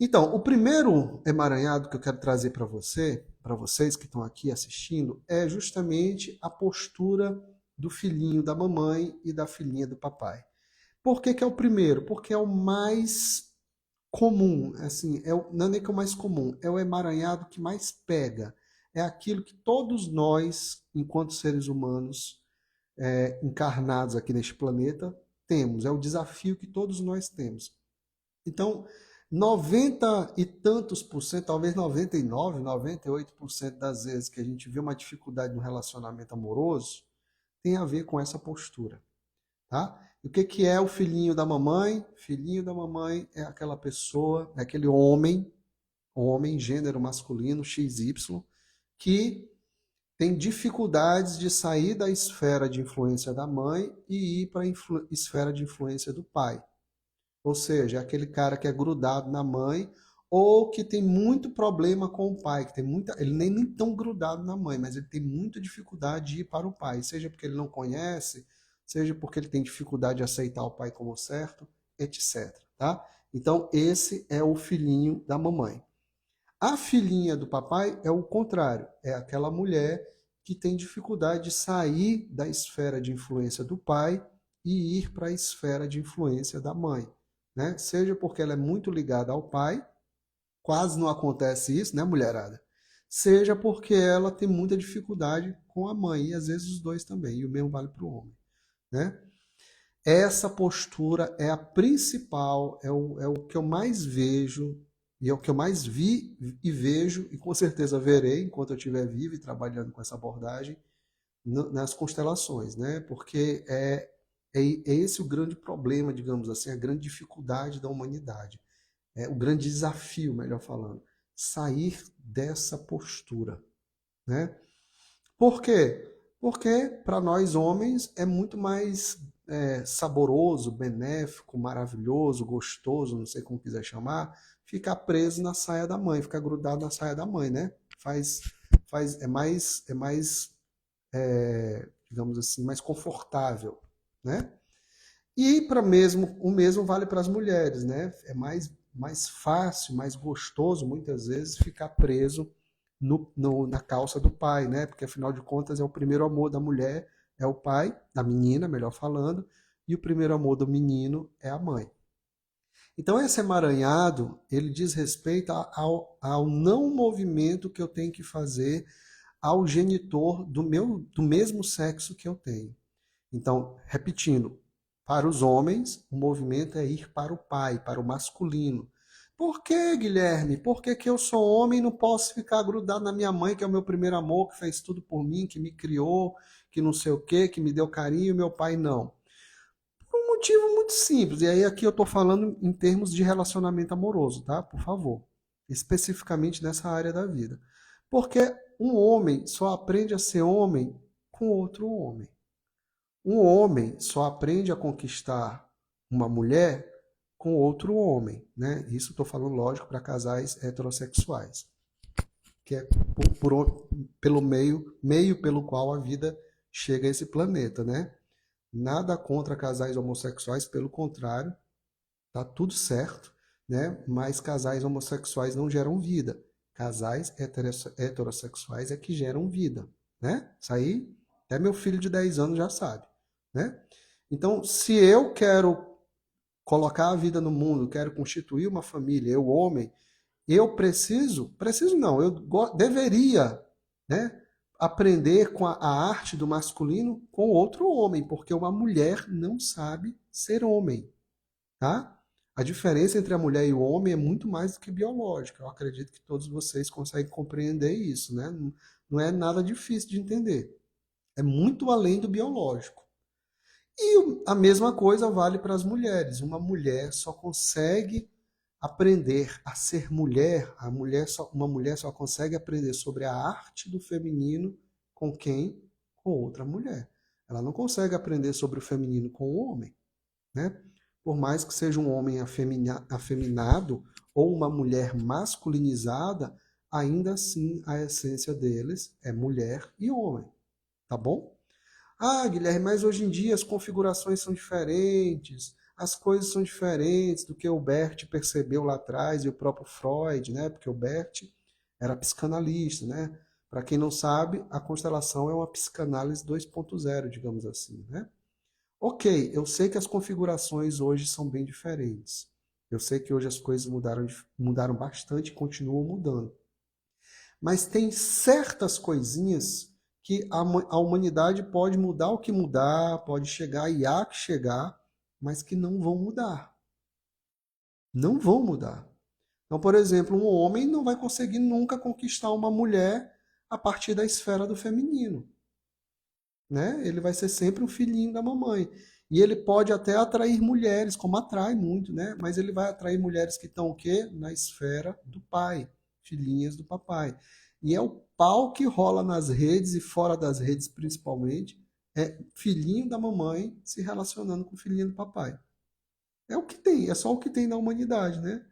Então, o primeiro emaranhado que eu quero trazer para vocês que estão aqui assistindo, é justamente a postura do filhinho da mamãe e da filhinha do papai. Por que que é o primeiro? Porque é o mais comum, assim, não é nem que é o mais comum, é o emaranhado que mais pega. É aquilo que todos nós, enquanto seres humanos, encarnados aqui neste planeta, temos. É o desafio que todos nós temos. Então, 90 e tantos por cento, talvez 99, 98% das vezes que a gente vê uma dificuldade no relacionamento amoroso, tem a ver com essa postura, tá? E o que que é o filhinho da mamãe? Filhinho da mamãe é aquela pessoa, é aquele homem, gênero masculino, XY, que tem dificuldades de sair da esfera de influência da mãe e ir para a esfera de influência do pai. Ou seja, é aquele cara que é grudado na mãe ou que tem muito problema com o pai, que tem muita, ele nem tão grudado na mãe, mas ele tem muita dificuldade de ir para o pai, seja porque ele não conhece, seja porque ele tem dificuldade de aceitar o pai como certo, etc, tá? Então, esse é o filhinho da mamãe. A filhinha do papai é o contrário, é aquela mulher que tem dificuldade de sair da esfera de influência do pai e ir para a esfera de influência da mãe, né? Seja porque ela é muito ligada ao pai, quase não acontece isso, né, mulherada? Seja porque ela tem muita dificuldade com a mãe, e às vezes os dois também, e o mesmo vale para o homem, né? Essa postura é a principal, é o que eu mais vejo, e é o que eu mais vi e vejo, e com certeza verei enquanto eu estiver vivo e trabalhando com essa abordagem nas constelações, né? Porque é esse o grande problema, digamos assim, a grande dificuldade da humanidade. É o grande desafio, melhor falando, sair dessa postura, né? Por quê? Porque para nós homens é muito mais saboroso, benéfico, maravilhoso, gostoso, não sei como quiser chamar, ficar preso na saia da mãe, ficar grudado na saia da mãe, né? É mais, digamos assim, mais confortável, né? E para mesmo o mesmo vale para as mulheres, né? É mais fácil, mais gostoso, muitas vezes, ficar preso na calça do pai, né? Porque afinal de contas é o primeiro amor da mulher, é o pai, da menina, melhor falando, e o primeiro amor do menino é a mãe. Então esse emaranhado, ele diz respeito ao não movimento que eu tenho que fazer ao genitor do mesmo sexo que eu tenho. Então, repetindo, para os homens, o movimento é ir para o pai, para o masculino. Por que, Guilherme? Por que, que eu sou homem e não posso ficar grudado na minha mãe, que é o meu primeiro amor, que fez tudo por mim, que me criou, que não sei o quê, que me deu carinho, e meu pai não? Por um motivo muito simples. E aí aqui eu estou falando em termos de relacionamento amoroso, tá? Por favor. Especificamente nessa área da vida. Porque um homem só aprende a ser homem com outro homem. Um homem só aprende a conquistar uma mulher com outro homem, né? Isso estou falando, lógico, para casais heterossexuais, que é pelo meio pelo qual a vida chega a esse planeta, né? Nada contra casais homossexuais, pelo contrário, tá tudo certo, né? Mas casais homossexuais não geram vida. Casais heterossexuais é que geram vida, né? Isso aí até meu filho de 10 anos já sabe, né? Então, se eu quero colocar a vida no mundo, quero constituir uma família, eu homem, eu preciso não, eu deveria, né, aprender com a arte do masculino com outro homem, porque uma mulher não sabe ser homem, tá? A diferença entre a mulher e o homem é muito mais do que biológica. Eu acredito que todos vocês conseguem compreender isso, né? Não é nada difícil de entender. É muito além do biológico. E a mesma coisa vale para as mulheres. Uma mulher só consegue aprender a ser mulher, uma mulher só consegue aprender sobre a arte do feminino com quem? Com outra mulher. Ela não consegue aprender sobre o feminino com o homem, né? Por mais que seja um homem afeminado ou uma mulher masculinizada, ainda assim a essência deles é mulher e homem, tá bom? Ah, Guilherme, mas hoje em dia as configurações são diferentes. as coisas são diferentes do que o Bert percebeu lá atrás e o próprio Freud, né? Porque o Bert era psicanalista, né? Para quem não sabe, a constelação é uma psicanálise 2.0, digamos assim, né? Ok, eu sei que as configurações hoje são bem diferentes. Eu sei que hoje as coisas mudaram bastante e continuam mudando. Mas tem certas coisinhas que a humanidade pode mudar o que mudar, pode chegar e há que chegar, mas que não vão mudar. Não vão mudar. Então, por exemplo, um homem não vai conseguir nunca conquistar uma mulher a partir da esfera do feminino, né? Ele vai ser sempre um filhinho da mamãe. E ele pode até atrair mulheres, como atrai muito, né? Mas ele vai atrair mulheres que estão o quê? Na esfera do pai, filhinhas do papai. E é o pau que rola nas redes e fora das redes principalmente, é filhinho da mamãe se relacionando com o filhinho do papai. É o que tem, é só o que tem na humanidade, né?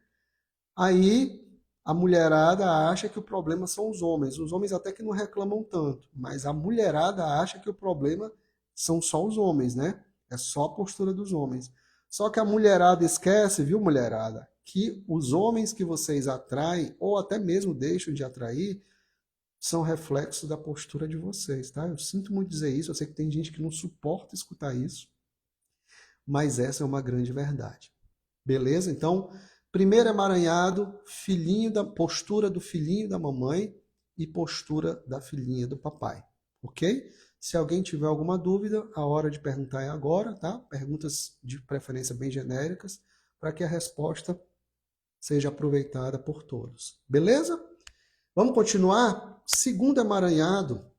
Aí a mulherada acha que o problema são os homens. Os homens até que não reclamam tanto, mas a mulherada acha que o problema são só os homens, né? É só a postura dos homens. Só que a mulherada esquece, viu, mulherada, que os homens que vocês atraem, ou até mesmo deixam de atrair, são reflexo da postura de vocês, tá? Eu sinto muito dizer isso, eu sei que tem gente que não suporta escutar isso, mas essa é uma grande verdade. Beleza? Então, primeiro emaranhado, filhinho da postura do filhinho da mamãe e postura da filhinha do papai. Ok? Se alguém tiver alguma dúvida, a hora de perguntar é agora, tá? Perguntas de preferência bem genéricas, para que a resposta seja aproveitada por todos. Beleza? Vamos continuar? Segundo emaranhado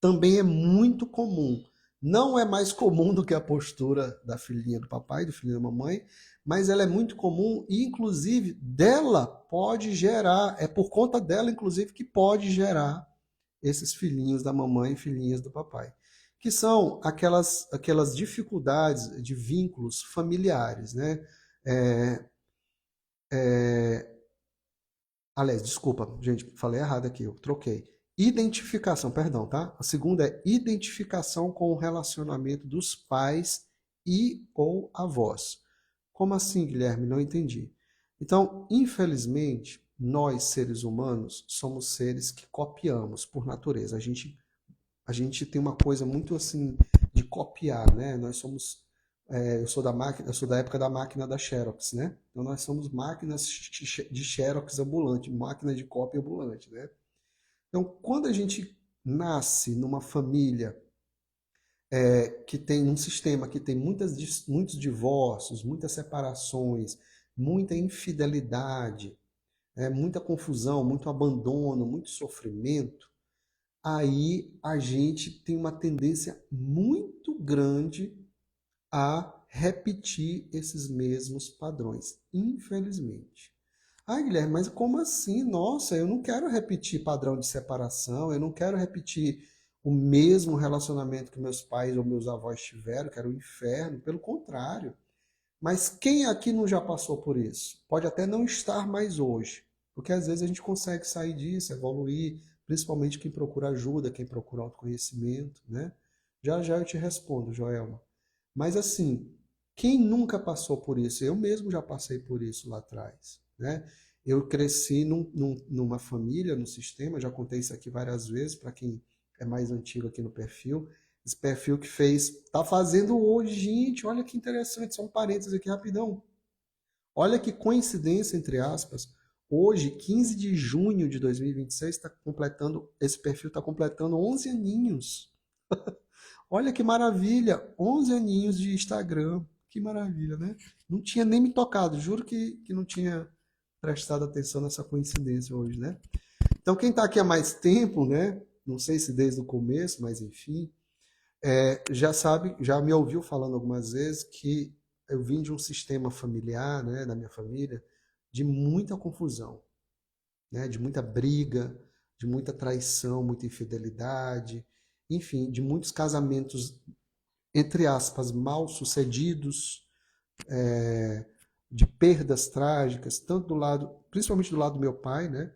também é muito comum. Não é mais comum do que a postura da filhinha do papai, do filhinho da mamãe, mas ela é muito comum e, inclusive, dela pode gerar, é por conta dela, inclusive, que pode gerar esses filhinhos da mamãe e filhinhas do papai, que são aquelas dificuldades de vínculos familiares, né? É, Aliás, desculpa, gente, falei errado aqui, eu troquei. Identificação, perdão, tá? A segunda é identificação com o relacionamento dos pais e ou avós. Como assim, Guilherme? Não entendi. Então, infelizmente, nós, seres humanos, somos seres que copiamos por natureza. A gente tem uma coisa muito assim de copiar, né? Nós somos eu sou da máquina, eu sou da época da máquina da Xerox, né? Então nós somos máquinas de Xerox ambulante, máquina de cópia ambulante, né? Então quando a gente nasce numa família que tem um sistema que tem muitos divórcios, muitas separações, muita infidelidade, muita confusão, muito abandono, muito sofrimento, aí a gente tem uma tendência muito grande a repetir esses mesmos padrões, infelizmente. Ah, Guilherme, mas como assim? Nossa, eu não quero repetir padrão de separação, eu não quero repetir o mesmo relacionamento que meus pais ou meus avós tiveram, que era o inferno, pelo contrário. Mas quem aqui não já passou por isso? Pode até não estar mais hoje, porque às vezes a gente consegue sair disso, evoluir, principalmente quem procura ajuda, quem procura autoconhecimento, né? Já já eu te respondo, Joelma. Mas assim, quem nunca passou por isso? Eu mesmo já passei por isso lá atrás, né? Eu cresci numa família, num sistema, já contei isso aqui várias vezes para quem é mais antigo aqui no perfil. Esse perfil que fez, tá fazendo hoje, gente, olha que interessante, só um parênteses aqui rapidão. Olha que coincidência, entre aspas. Hoje, 15 de junho de 2026, esse perfil está completando 11 aninhos. Olha que maravilha, 11 aninhos de Instagram. Que maravilha, né? Não tinha nem me tocado, juro que não tinha prestado atenção nessa coincidência hoje, né? Então, quem está aqui há mais tempo, né? Não sei se desde o começo, mas enfim, já sabe, já me ouviu falando algumas vezes que eu vim de um sistema familiar, né, da minha família, de muita confusão, né, de muita briga, de muita traição, muita infidelidade, enfim, de muitos casamentos, entre aspas, mal sucedidos, de perdas trágicas, tanto do lado, principalmente do lado do meu pai, né?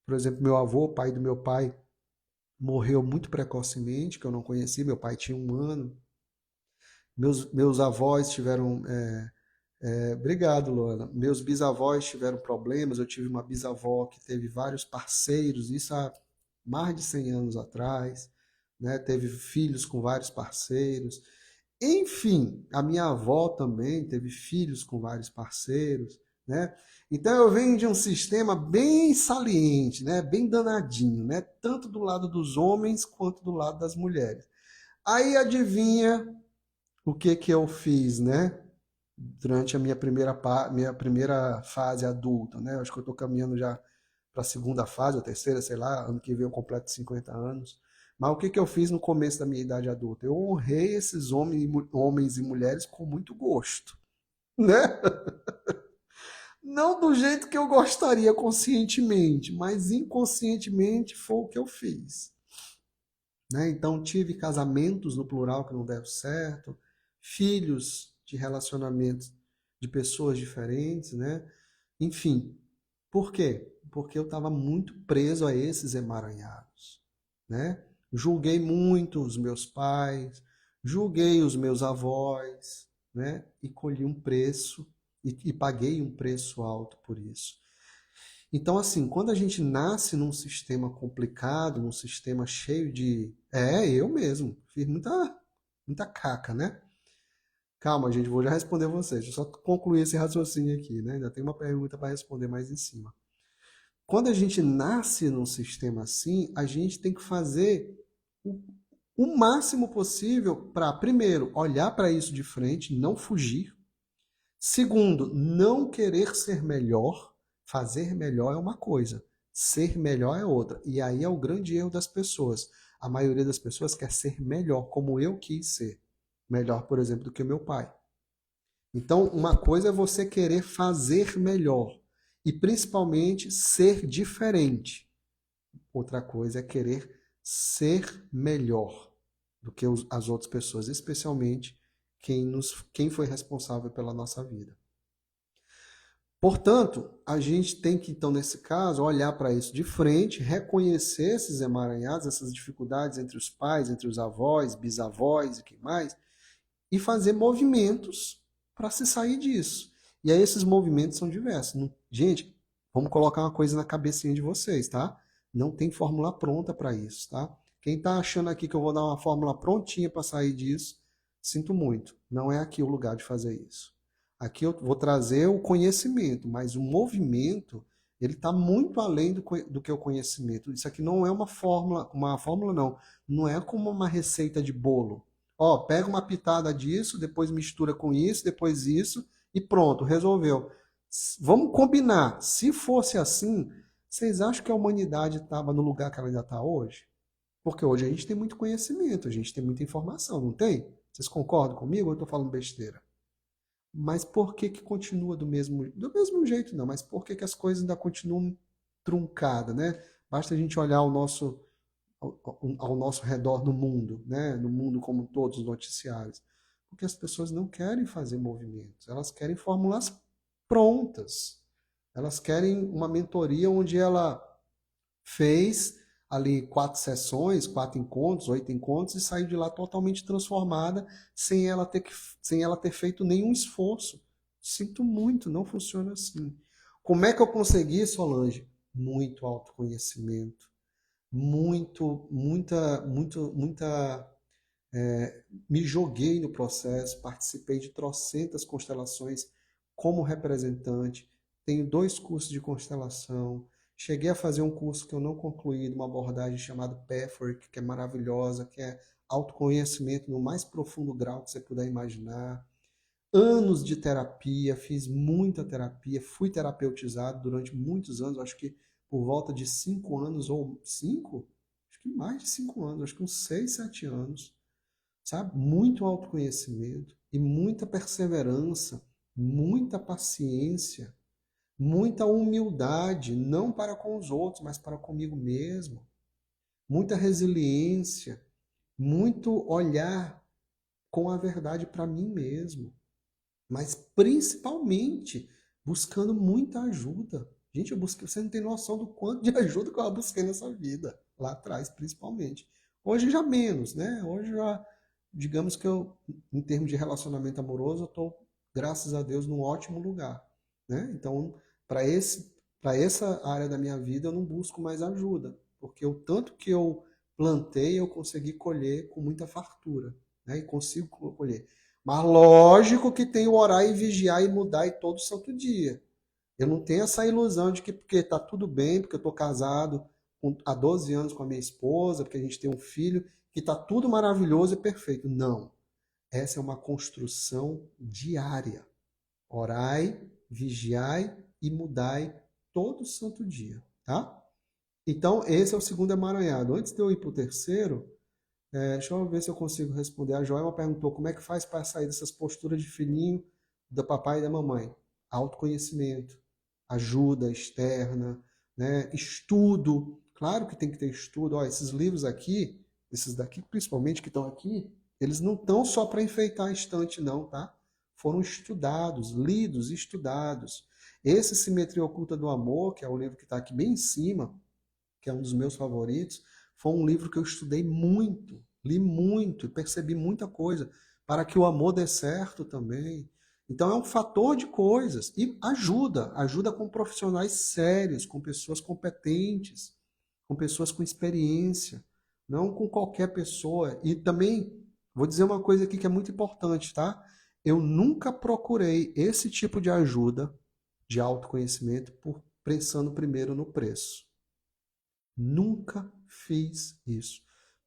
Por exemplo, meu avô, pai do meu pai, morreu muito precocemente, que eu não conheci, meu pai tinha 1 ano. Meus avós tiveram. Obrigado, Luana. Meus bisavós tiveram problemas. Eu tive uma bisavó que teve vários parceiros, isso há mais de 100 anos atrás, né? Teve filhos com vários parceiros. Enfim, a minha avó também teve filhos com vários parceiros, né? Então eu venho de um sistema bem saliente, né? Bem danadinho, né? Tanto do lado dos homens quanto do lado das mulheres. Aí adivinha o que que eu fiz, né? Durante a minha primeira fase adulta, né? Acho que eu estou caminhando já para a segunda fase, ou terceira, sei lá, ano que vem eu completo 50 anos. Mas o que que eu fiz no começo da minha idade adulta? Eu honrei esses homens e mulheres com muito gosto, né? Não do jeito que eu gostaria conscientemente, mas inconscientemente foi o que eu fiz, né? Então tive casamentos no plural que não deram certo, filhos de relacionamentos de pessoas diferentes, né? Enfim, por quê? Porque eu estava muito preso a esses emaranhados, né? Julguei muito os meus pais, julguei os meus avós, né? E colhi um preço e paguei um preço alto por isso. Então, assim, quando a gente nasce num sistema complicado, num sistema cheio de. Eu mesmo, fiz muita caca, né? Calma, gente, vou já responder vocês. Deixa eu só concluir esse raciocínio aqui, né? Ainda tem uma pergunta para responder mais em cima. Quando a gente nasce num sistema assim, a gente tem que fazer o, o máximo possível para, primeiro, olhar para isso de frente, não fugir. Segundo, não querer ser melhor. Fazer melhor é uma coisa, ser melhor é outra. E aí é o grande erro das pessoas. A maioria das pessoas quer ser melhor, como eu quis ser. Melhor, por exemplo, do que o meu pai. Então, uma coisa é você querer fazer melhor e principalmente ser diferente. Outra coisa é querer ser melhor do que as outras pessoas, especialmente quem foi responsável pela nossa vida. Portanto, a gente tem que, então, nesse caso, olhar para isso de frente, reconhecer esses emaranhados, essas dificuldades entre os pais, entre os avós, bisavós e quem mais, e fazer movimentos para se sair disso. E aí esses movimentos são diversos. Gente, vamos colocar uma coisa na cabecinha de vocês, tá? Não tem fórmula pronta para isso, tá? Quem está achando aqui que eu vou dar uma fórmula prontinha para sair disso, sinto muito. Não é aqui o lugar de fazer isso. Aqui eu vou trazer o conhecimento, mas o movimento, ele está muito além do que o conhecimento. Isso aqui não é uma fórmula não. Não é como uma receita de bolo. Ó, pega uma pitada disso, depois mistura com isso, depois isso, e pronto, resolveu. Vamos combinar. Se fosse assim, vocês acham que a humanidade estava no lugar que ela ainda está hoje? Porque hoje a gente tem muito conhecimento, a gente tem muita informação, não tem? Vocês concordam comigo ou eu estou falando besteira? Mas por que que continua do mesmo jeito não, mas por que que as coisas ainda continuam truncadas, né? Basta a gente olhar ao nosso redor no mundo, né? No mundo como todos os noticiários. Porque as pessoas não querem fazer movimentos, elas querem fórmulas prontas. Elas querem uma mentoria onde ela fez ali 4 sessões, 4 encontros, 8 encontros e saiu de lá totalmente transformada sem ela ter feito nenhum esforço. Sinto muito, não funciona assim. Como é que eu consegui, Solange? Muito autoconhecimento, muita. Me joguei no processo, participei de trocentas constelações como representante, tenho 2 cursos de constelação, cheguei a fazer um curso que eu não concluí, de uma abordagem chamada Pathwork, que é maravilhosa, que é autoconhecimento no mais profundo grau que você puder imaginar. Anos de terapia, fiz muita terapia, fui terapeutizado durante muitos anos, acho que por volta de 5 anos, ou 5? Acho que mais de 5 anos, acho que uns 6, 7 anos, sabe? Muito autoconhecimento e muita perseverança, muita paciência, muita humildade, não para com os outros, mas para comigo mesmo, muita resiliência, muito olhar com a verdade para mim mesmo, mas principalmente buscando muita ajuda. Gente, você não tem noção do quanto de ajuda que eu busquei nessa vida, lá atrás principalmente. Hoje já menos, né? Hoje já digamos que eu, em termos de relacionamento amoroso, eu estou, graças a Deus, num ótimo lugar, né? Então, para essa área da minha vida, eu não busco mais ajuda, porque o tanto que eu plantei, eu consegui colher com muita fartura, né? E consigo colher. Mas lógico que tem o orar e vigiar e mudar e todo santo dia. Eu não tenho essa ilusão de que porque está tudo bem, porque eu estou casado há 12 anos com a minha esposa, porque a gente tem um filho, que está tudo maravilhoso e perfeito. Não. Essa é uma construção diária. Orai, vigiai e mudai todo santo dia, tá? Então, esse é o segundo emaranhado. Antes de eu ir para o terceiro, deixa eu ver se eu consigo responder. A Joelma perguntou como é que faz para sair dessas posturas de filhinho do papai e da mamãe. Autoconhecimento, ajuda externa, né? Estudo. Claro que tem que ter estudo. Ó, esses livros aqui, esses daqui principalmente que estão aqui, eles não estão só para enfeitar a estante, não, tá? Foram estudados, lidos, estudados. Esse Simetria Oculta do Amor, que é o livro que está aqui bem em cima, que é um dos meus favoritos, foi um livro que eu estudei muito, li muito e percebi muita coisa para que o amor dê certo também. Então é um fator de coisas e ajuda com profissionais sérios, com pessoas competentes, com pessoas com experiência, não com qualquer pessoa. E também vou dizer uma coisa aqui que é muito importante, tá? Eu nunca procurei esse tipo de ajuda de autoconhecimento por pensando primeiro no preço. Nunca fiz isso.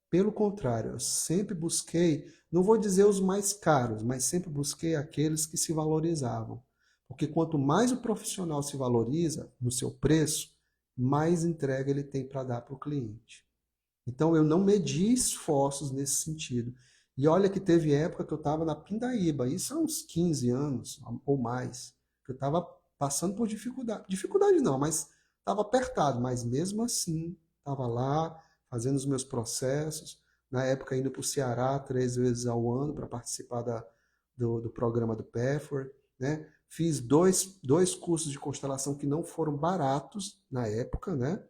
Pelo contrário, eu sempre busquei, não vou dizer os mais caros, mas sempre busquei aqueles que se valorizavam. Porque quanto mais o profissional se valoriza no seu preço, mais entrega ele tem para dar para o cliente. Então eu não medi esforços nesse sentido. E olha que teve época que eu estava na Pindaíba, isso há uns 15 anos ou mais, que eu estava passando por dificuldade. Dificuldade não, mas estava apertado, mas mesmo assim estava lá fazendo os meus processos. Na época indo para o Ceará 3 vezes ao ano para participar do programa do PEFOR, né? Fiz dois cursos de constelação que não foram baratos na época, né?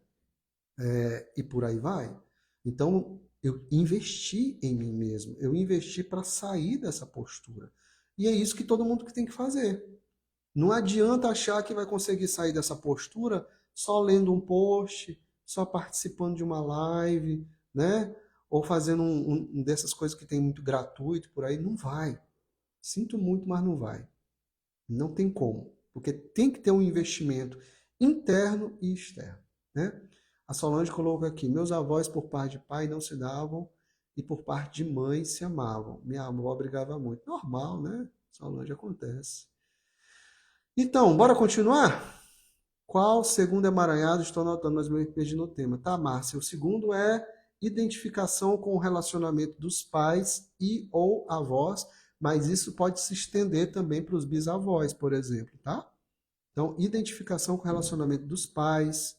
E por aí vai. Então, eu investi em mim mesmo, eu investi para sair dessa postura. E é isso que todo mundo tem que fazer. Não adianta achar que vai conseguir sair dessa postura só lendo um post, só participando de uma live, né? Ou fazendo dessas coisas que tem muito gratuito por aí. Não vai. Sinto muito, mas não vai. Não tem como. Porque tem que ter um investimento interno e externo, né? A Solange colocou aqui: meus avós, por parte de pai, não se davam e por parte de mãe se amavam. Minha avó brigava muito. Normal, né? Solange, acontece. Então, bora continuar? Qual segundo emaranhado? Estou anotando, mas me perdi no tema. Tá, Márcia. O segundo é identificação com o relacionamento dos pais e ou avós, mas isso pode se estender também para os bisavós, por exemplo, tá? Então, identificação com o relacionamento dos pais,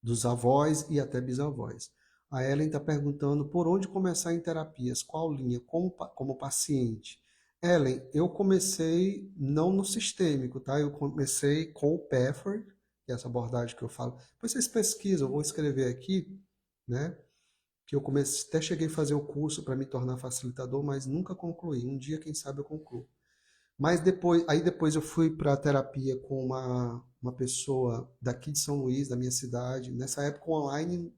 dos avós e até bisavós. A Ellen está perguntando por onde começar em terapias, qual linha, como paciente. Ellen, eu comecei não no sistêmico, tá? Eu comecei com o PEFOR, que é essa abordagem que eu falo. Depois vocês pesquisam, eu vou escrever aqui, né? Que eu comecei, até cheguei a fazer o curso para me tornar facilitador, mas nunca concluí. Um dia, quem sabe, eu concluo. Mas depois eu fui para a terapia com uma pessoa daqui de São Luís, da minha cidade. Nessa época online,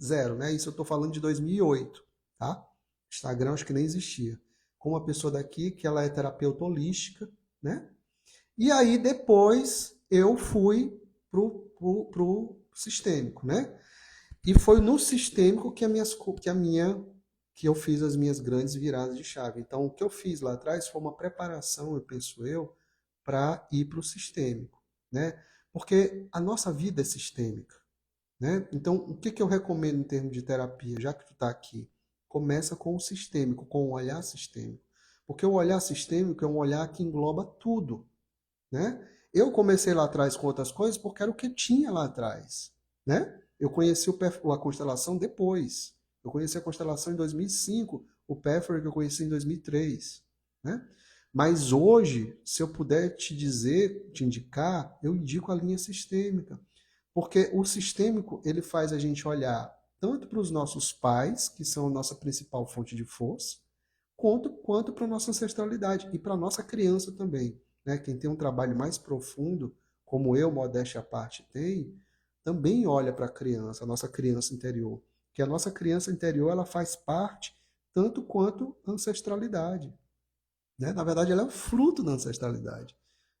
zero, né? Isso eu estou falando de 2008, tá? Instagram acho que nem existia. Com uma pessoa daqui que ela é terapeuta holística, né? E aí depois eu fui pro sistêmico, né? E foi no sistêmico que eu fiz as minhas grandes viradas de chave. Então, o que eu fiz lá atrás foi uma preparação, eu penso para ir para o sistêmico, né? Porque a nossa vida é sistêmica, né? Então, o que eu recomendo em termos de terapia, já que tu está aqui? Começa com o sistêmico, com o olhar sistêmico. Porque o olhar sistêmico é um olhar que engloba tudo, né? Eu comecei lá atrás com outras coisas porque era o que tinha lá atrás, né? Eu conheci a constelação depois. Eu conheci a constelação em 2005, o PEFOR que eu conheci em 2003, né? Mas hoje, se eu puder te dizer, te indicar, eu indico a linha sistêmica, porque o sistêmico ele faz a gente olhar tanto para os nossos pais, que são a nossa principal fonte de força, quanto para a nossa ancestralidade e para a nossa criança também. Né? Quem tem um trabalho mais profundo, como eu, modéstia à parte, tem, também olha para a nossa criança interior. Que a nossa criança interior ela faz parte tanto quanto a ancestralidade. Né? Na verdade, ela é o fruto da ancestralidade.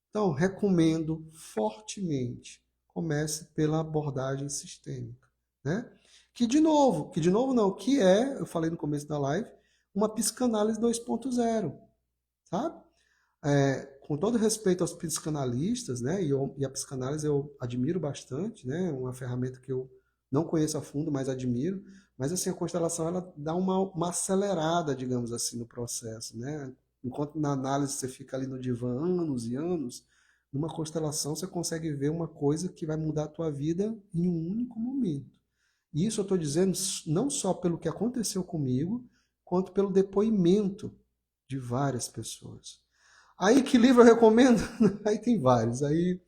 Então, recomendo fortemente, comece pela abordagem sistêmica. Né? Que de novo não, que é, eu falei no começo da live, uma psicanálise 2.0, sabe? Com todo respeito aos psicanalistas, né? E a psicanálise eu admiro bastante, né? Uma ferramenta que eu não conheço a fundo, mas admiro. Mas assim, a constelação ela dá uma acelerada, digamos assim, no processo, né? Enquanto na análise você fica ali no divã anos e anos, numa constelação você consegue ver uma coisa que vai mudar a tua vida em um único momento. E isso eu estou dizendo não só pelo que aconteceu comigo, quanto pelo depoimento de várias pessoas. Aí que livro eu recomendo? Aí tem vários. Aí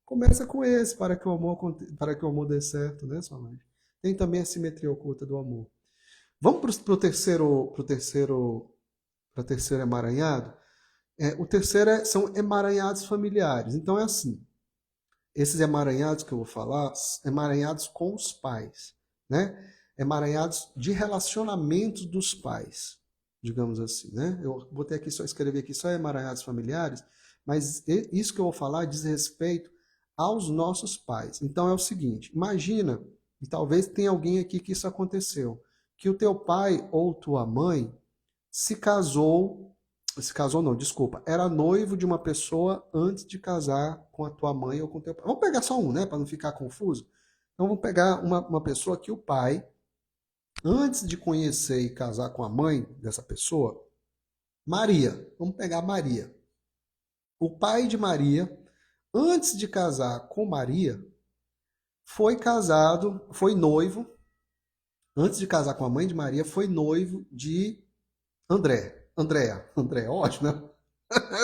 começa com esse, para que o amor dê certo, né, Solange? Tem também a simetria oculta do amor. Vamos para o terceiro emaranhado? O terceiro são emaranhados familiares. Então é assim, esses emaranhados que eu vou falar, emaranhados com os pais, né? Emaranhados de relacionamentos dos pais, digamos assim, né? Eu botei aqui só escrevi aqui só emaranhados familiares, mas isso que eu vou falar diz respeito aos nossos pais. Então é o seguinte, imagina, e talvez tenha alguém aqui que isso aconteceu, que o teu pai ou tua mãe se casou não, desculpa, era noivo de uma pessoa antes de casar com a tua mãe ou com o teu pai. Vamos pegar só um, né, para não ficar confuso. Então vamos pegar uma pessoa que o pai, antes de conhecer e casar com a mãe dessa pessoa, Maria, vamos pegar Maria. O pai de Maria, antes de casar com Maria, foi noivo, antes de casar com a mãe de Maria, foi noivo de Andréa, ótimo, né?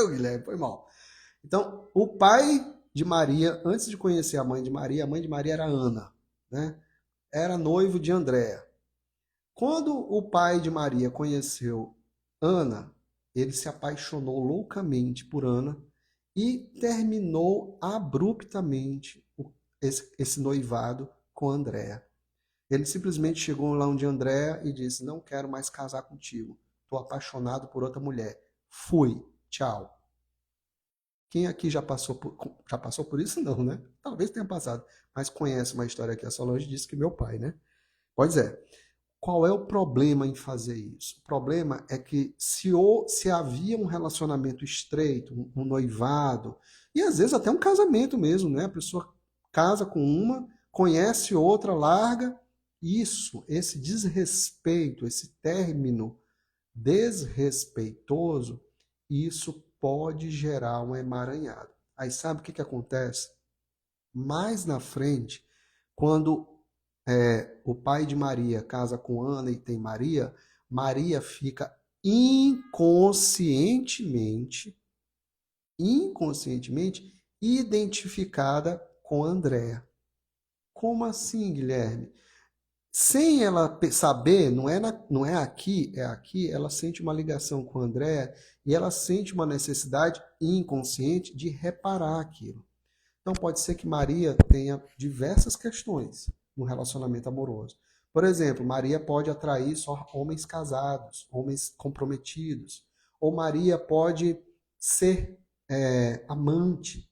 O Guilherme, foi mal. Então, o pai de Maria, antes de conhecer a mãe de Maria era Ana, né? Era noivo de Andréa. Quando o pai de Maria conheceu Ana, ele se apaixonou loucamente por Ana e terminou abruptamente esse noivado com Andréa. Ele simplesmente chegou lá onde Andréa e disse: não quero mais casar contigo. Estou apaixonado por outra mulher. Fui. Tchau. Quem aqui já passou por isso? Não, né? Talvez tenha passado. Mas conhece uma história que a Solange disse que meu pai, né? Pois é. Qual é o problema em fazer isso? O problema é que se havia um relacionamento estreito, um noivado, e às vezes até um casamento mesmo, né? A pessoa casa com uma, conhece outra, larga. Esse desrespeito, esse término desrespeitoso, isso pode gerar um emaranhado. Aí sabe o que acontece? Mais na frente, quando o pai de Maria casa com Ana e tem Maria, Maria fica inconscientemente identificada com Andréa. Como assim, Guilherme? Sem ela saber, não é aqui, ela sente uma ligação com Andréa e ela sente uma necessidade inconsciente de reparar aquilo. Então pode ser que Maria tenha diversas questões no relacionamento amoroso. Por exemplo, Maria pode atrair só homens casados, homens comprometidos. Ou Maria pode ser amante.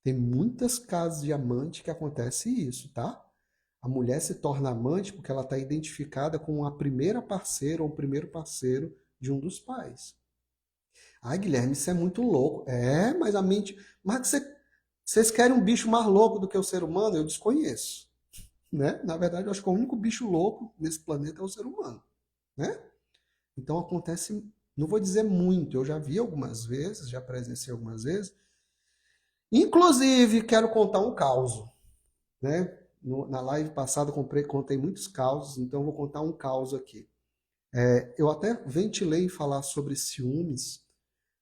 Tem muitas casos de amante que acontece isso, tá? A mulher se torna amante porque ela está identificada com a primeira parceira ou o primeiro parceiro de um dos pais. Ai, Guilherme, isso é muito louco. Mas a mente. Mas vocês querem um bicho mais louco do que o ser humano? Eu desconheço. Né? Na verdade, eu acho que o único bicho louco nesse planeta é o ser humano. Né? Então acontece, não vou dizer muito, eu já vi algumas vezes, já presenciei algumas vezes. Inclusive, quero contar um caos. Né? Na live passada contei muitos causos, então vou contar um caos aqui. Eu até ventilei falar sobre ciúmes,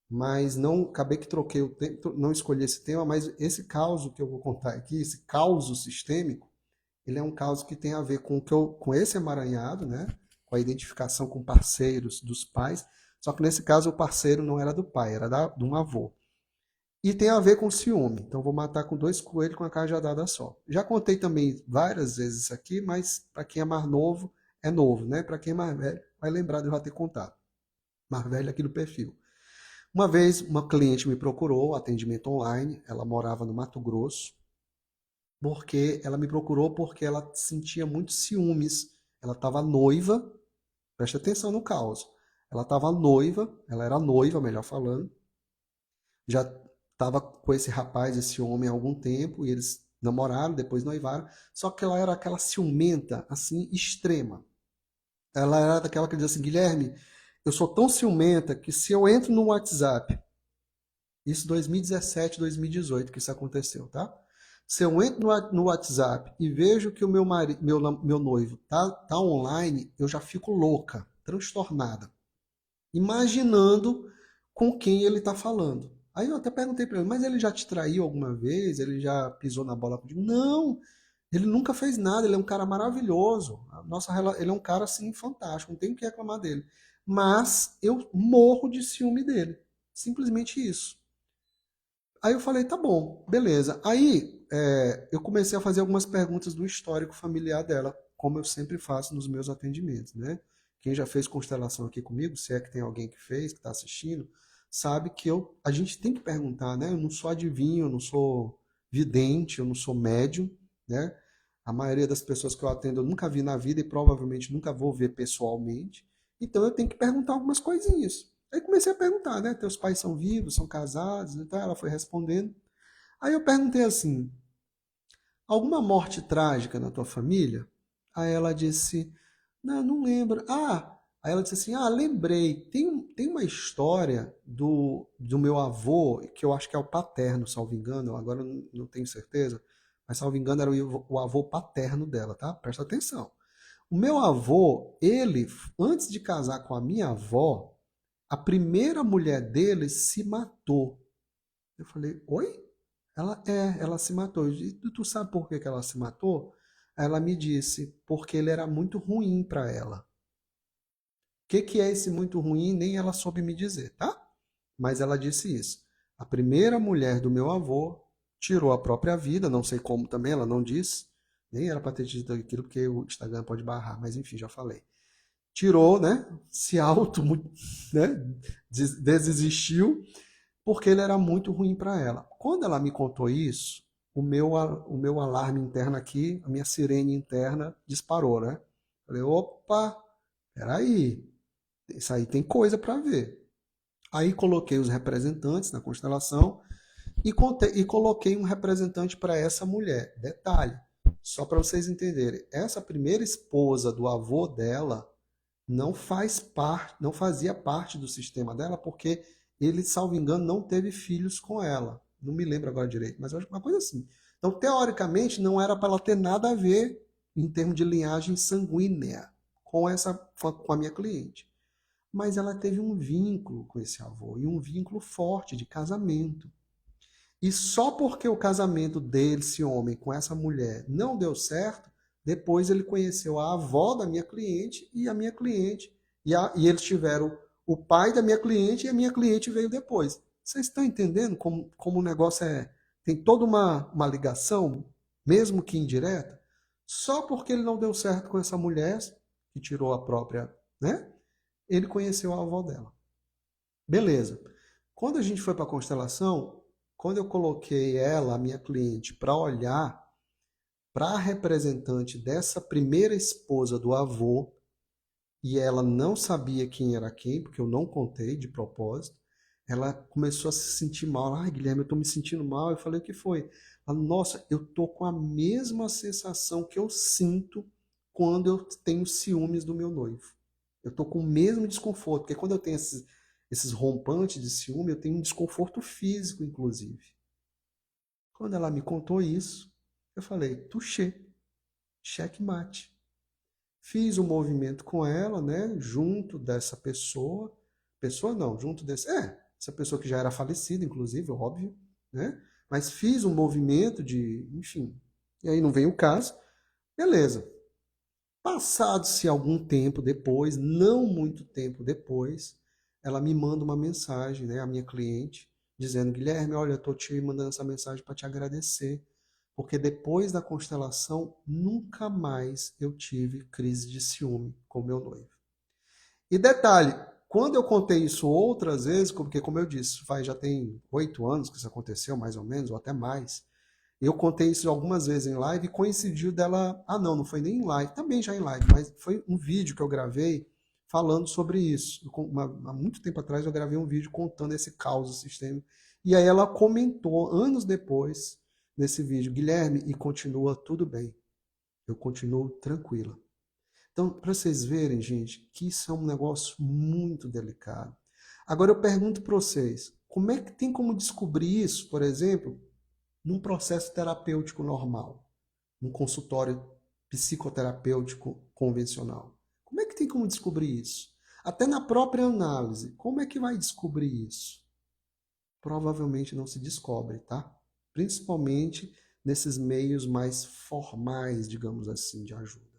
mas não acabei que troquei o tempo, não escolhi esse tema, mas esse caos que eu vou contar aqui, esse caos sistêmico, ele é um caso que tem a ver com, com esse emaranhado, né? Com a identificação com parceiros dos pais. Só que nesse caso o parceiro não era do pai, era de um avô. E tem a ver com ciúme. Então vou matar com dois coelhos com a cajadada só. Já contei também várias vezes isso aqui, mas para quem é mais novo, é novo, né? Para quem é mais velho, vai lembrar de eu já ter contado. Mais velho aqui do perfil. Uma vez, uma cliente me procurou, atendimento online, ela morava no Mato Grosso, porque ela me procurou porque ela sentia muitos ciúmes. Ela estava noiva, preste atenção no caos. Ela estava noiva, ela era noiva, melhor falando, já estava com esse rapaz, esse homem há algum tempo, e eles namoraram, depois noivaram, só que ela era aquela ciumenta, assim, extrema. Ela era daquela que dizia assim, Guilherme, eu sou tão ciumenta que se eu entro no WhatsApp, isso 2017, 2018 que isso aconteceu, tá? Se eu entro no WhatsApp e vejo que o meu noivo tá online, eu já fico louca, transtornada, imaginando com quem ele está falando. Aí eu até perguntei para ele, mas ele já te traiu alguma vez? Ele já pisou na bola contigo? Não, ele nunca fez nada, ele é um cara maravilhoso. Ele é um cara assim fantástico, não tem o que reclamar dele. Mas eu morro de ciúme dele. Simplesmente isso. Aí eu falei, tá bom, beleza. Aí eu comecei a fazer algumas perguntas do histórico familiar dela, como eu sempre faço nos meus atendimentos, né? Quem já fez constelação aqui comigo, se é que tem alguém que fez, que está assistindo, sabe que a gente tem que perguntar, né? Eu não sou adivinho, eu não sou vidente, eu não sou médium, né? A maioria das pessoas que eu atendo eu nunca vi na vida e provavelmente nunca vou ver pessoalmente. Então eu tenho que perguntar algumas coisinhas. Aí comecei a perguntar, né? Teus pais são vivos, são casados? Então ela foi respondendo. Aí eu perguntei assim: alguma morte trágica na tua família? Aí ela disse: não, não lembro. Aí ela disse assim: lembrei. Tem uma história do meu avô, que eu acho que é o paterno, salvo engano, agora eu não tenho certeza, mas salvo engano era o avô paterno dela, tá? Presta atenção. O meu avô, ele, antes de casar com a minha avó, a primeira mulher dele se matou. Eu falei, oi? Ela se matou. E tu sabe por que ela se matou? Ela me disse, porque ele era muito ruim para ela. O que é esse muito ruim? Nem ela soube me dizer, tá? Mas ela disse isso. A primeira mulher do meu avô tirou a própria vida, não sei como também, ela não disse. Nem era para ter dito aquilo, porque o Instagram pode barrar, mas enfim, já falei. Tirou, né? Se auto, né? Desistiu porque ele era muito ruim para ela. Quando ela me contou isso, o meu alarme interno aqui, a minha sirene interna disparou, né? Falei, opa, peraí, isso aí tem coisa para ver. Aí coloquei os representantes na constelação e coloquei um representante para essa mulher. Detalhe, só para vocês entenderem, essa primeira esposa do avô dela não fazia parte do sistema dela, porque ele, salvo engano, não teve filhos com ela. Não me lembro agora direito, mas eu acho uma coisa assim. Então, teoricamente, não era para ela ter nada a ver em termos de linhagem sanguínea com a minha cliente. Mas ela teve um vínculo com esse avô, e um vínculo forte de casamento. E só porque o casamento desse homem com essa mulher não deu certo, depois ele conheceu a avó da minha cliente e a minha cliente. E eles tiveram o pai da minha cliente e a minha cliente veio depois. Vocês estão entendendo como o negócio tem toda uma ligação, mesmo que indireta? Só porque ele não deu certo com essa mulher, que tirou a própria, né? Ele conheceu a avó dela. Beleza. Quando a gente foi para a constelação, quando eu coloquei ela, a minha cliente, para olhar para a representante dessa primeira esposa do avô, e ela não sabia quem era quem, porque eu não contei de propósito, ela começou a se sentir mal. Ai, Guilherme, eu estou me sentindo mal. Eu falei, o que foi? Ela, nossa, eu tô com a mesma sensação que eu sinto quando eu tenho ciúmes do meu noivo. Eu tô com o mesmo desconforto, porque quando eu tenho esses rompantes de ciúme, eu tenho um desconforto físico, inclusive. Quando ela me contou isso, eu falei, touché, checkmate. Fiz um movimento com ela, né, junto dessa pessoa não, junto essa pessoa que já era falecida, inclusive, óbvio, né, mas fiz um movimento enfim, e aí não vem o caso, Beleza. Passado-se algum tempo depois, não muito tempo depois, ela me manda uma mensagem, né, a minha cliente, dizendo: Guilherme, olha, eu estou te mandando essa mensagem para te agradecer, porque depois da constelação, nunca mais eu tive crise de ciúme com meu noivo. E detalhe, quando eu contei isso outras vezes, porque como eu disse, já tem 8 anos que isso aconteceu, mais ou menos, ou até mais, eu contei isso algumas vezes em live e coincidiu dela. Ah, não, não foi nem em live, também já em live, mas foi um vídeo que eu gravei falando sobre isso. Há muito tempo atrás eu gravei um vídeo contando esse caos sistêmico. E aí ela comentou, anos depois, nesse vídeo: Guilherme, e continua tudo bem. Eu continuo tranquila. Então, para vocês verem, gente, que isso é um negócio muito delicado. Agora eu pergunto para vocês: como é que tem como descobrir isso, por exemplo, num processo terapêutico normal, num consultório psicoterapêutico convencional? Como é que tem como descobrir isso? Até na própria análise, como é que vai descobrir isso? Provavelmente não se descobre, tá? Principalmente nesses meios mais formais, digamos assim, de ajuda.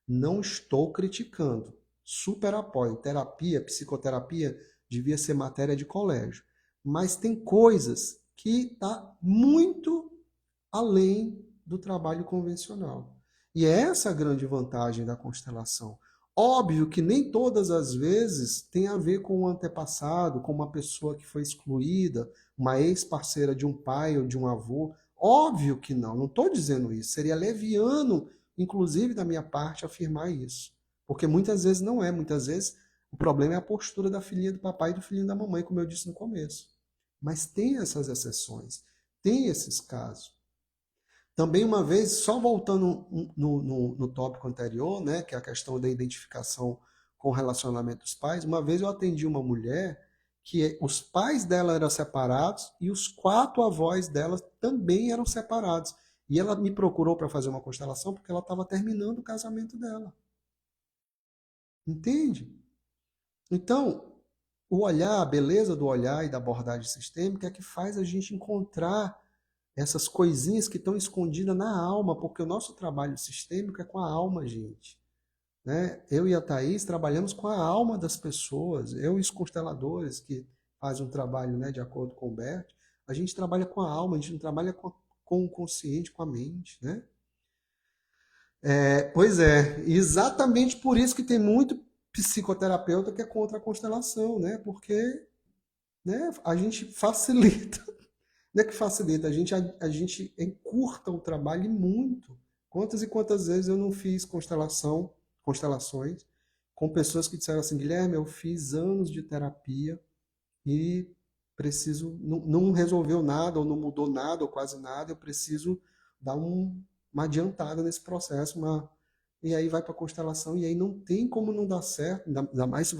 Não estou criticando. Super apoio. Terapia, psicoterapia devia ser matéria de colégio. Mas tem coisas que tá muito além do trabalho convencional. E é essa a grande vantagem da constelação. Óbvio que nem todas as vezes tem a ver com o antepassado, com uma pessoa que foi excluída, uma ex-parceira de um pai ou de um avô. Óbvio que não, não estou dizendo isso. Seria leviano, inclusive da minha parte, afirmar isso. Porque muitas vezes não é, muitas vezes o problema é a postura da filhinha do papai e do filhinho da mamãe, como eu disse no começo. Mas tem essas exceções, tem esses casos. Também uma vez, só voltando no tópico anterior, né, que é a questão da identificação com o relacionamento dos pais, uma vez eu atendi uma mulher que os pais dela eram separados e os 4 avós dela também eram separados. E ela me procurou para fazer uma constelação porque ela estava terminando o casamento dela. Entende? Então, o olhar, a beleza do olhar e da abordagem sistêmica é que faz a gente encontrar essas coisinhas que estão escondidas na alma, porque o nosso trabalho sistêmico é com a alma, gente. Né? Eu e a Thaís trabalhamos com a alma das pessoas. Eu e os consteladores que fazem um trabalho, né, de acordo com o Bert, a gente trabalha com a alma, a gente não trabalha com o consciente, com a mente. Né? Pois é, exatamente por isso que tem muito psicoterapeuta que é contra a constelação, né? Porque, né, a gente facilita. Não é que facilita, a gente encurta o trabalho e muito. Quantas e quantas vezes eu não fiz constelações, com pessoas que disseram assim: Guilherme, eu fiz anos de terapia e não resolveu nada, ou não mudou nada, ou quase nada, eu preciso dar uma adiantada nesse processo, e aí vai para a constelação, e aí não tem como não dar certo, ainda mais se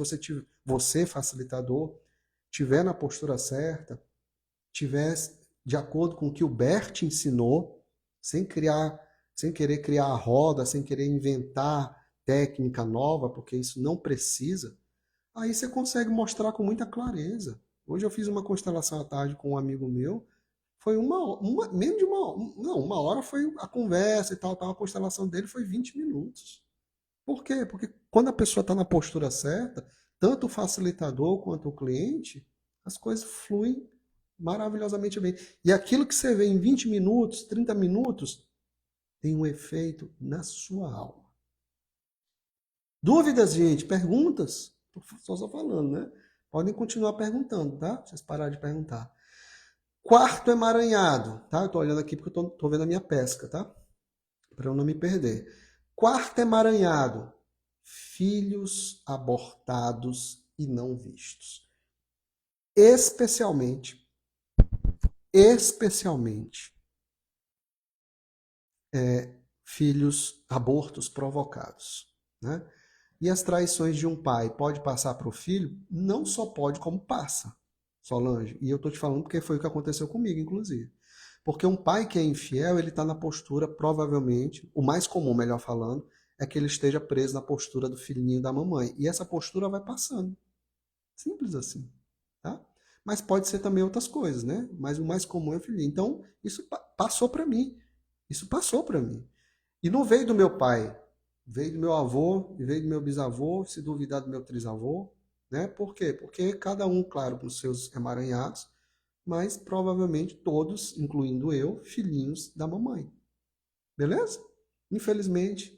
você, facilitador, tiver na postura certa, tiver de acordo com o que o Bert ensinou, sem querer criar a roda, sem querer inventar técnica nova, porque isso não precisa, aí você consegue mostrar com muita clareza. Hoje eu fiz uma constelação à tarde com um amigo meu, foi menos de uma hora foi a conversa e tal, a constelação dele foi 20 minutos. Por quê? Porque quando a pessoa está na postura certa, tanto o facilitador quanto o cliente, as coisas fluem maravilhosamente bem. E aquilo que você vê em 20 minutos, 30 minutos, tem um efeito na sua alma. Dúvidas, gente? Perguntas? Estou só falando, né? Podem continuar perguntando, tá? Vocês pararam de perguntar. Quarto emaranhado, tá? Eu tô olhando aqui porque eu tô vendo a minha pesca, tá? Para eu não me perder. Quarto emaranhado. Filhos abortados e não vistos. Especialmente, filhos abortos provocados, né? E as traições de um pai pode passar para o filho? Não só pode, como passa, Solange. E eu estou te falando porque foi o que aconteceu comigo, inclusive. Porque um pai que é infiel, ele está na postura, provavelmente, o mais comum, melhor falando, é que ele esteja preso na postura do filhinho da mamãe. E essa postura vai passando. Simples assim, tá? Mas pode ser também outras coisas, né? Mas o mais comum é o filhinho. Então, isso passou para mim. Isso passou para mim. E não veio do meu pai, veio do meu avô, e veio do meu bisavô, se duvidar do meu trisavô, né? Por quê? Porque cada um, claro, com seus emaranhados, mas provavelmente todos, incluindo eu, filhinhos da mamãe. Beleza? Infelizmente,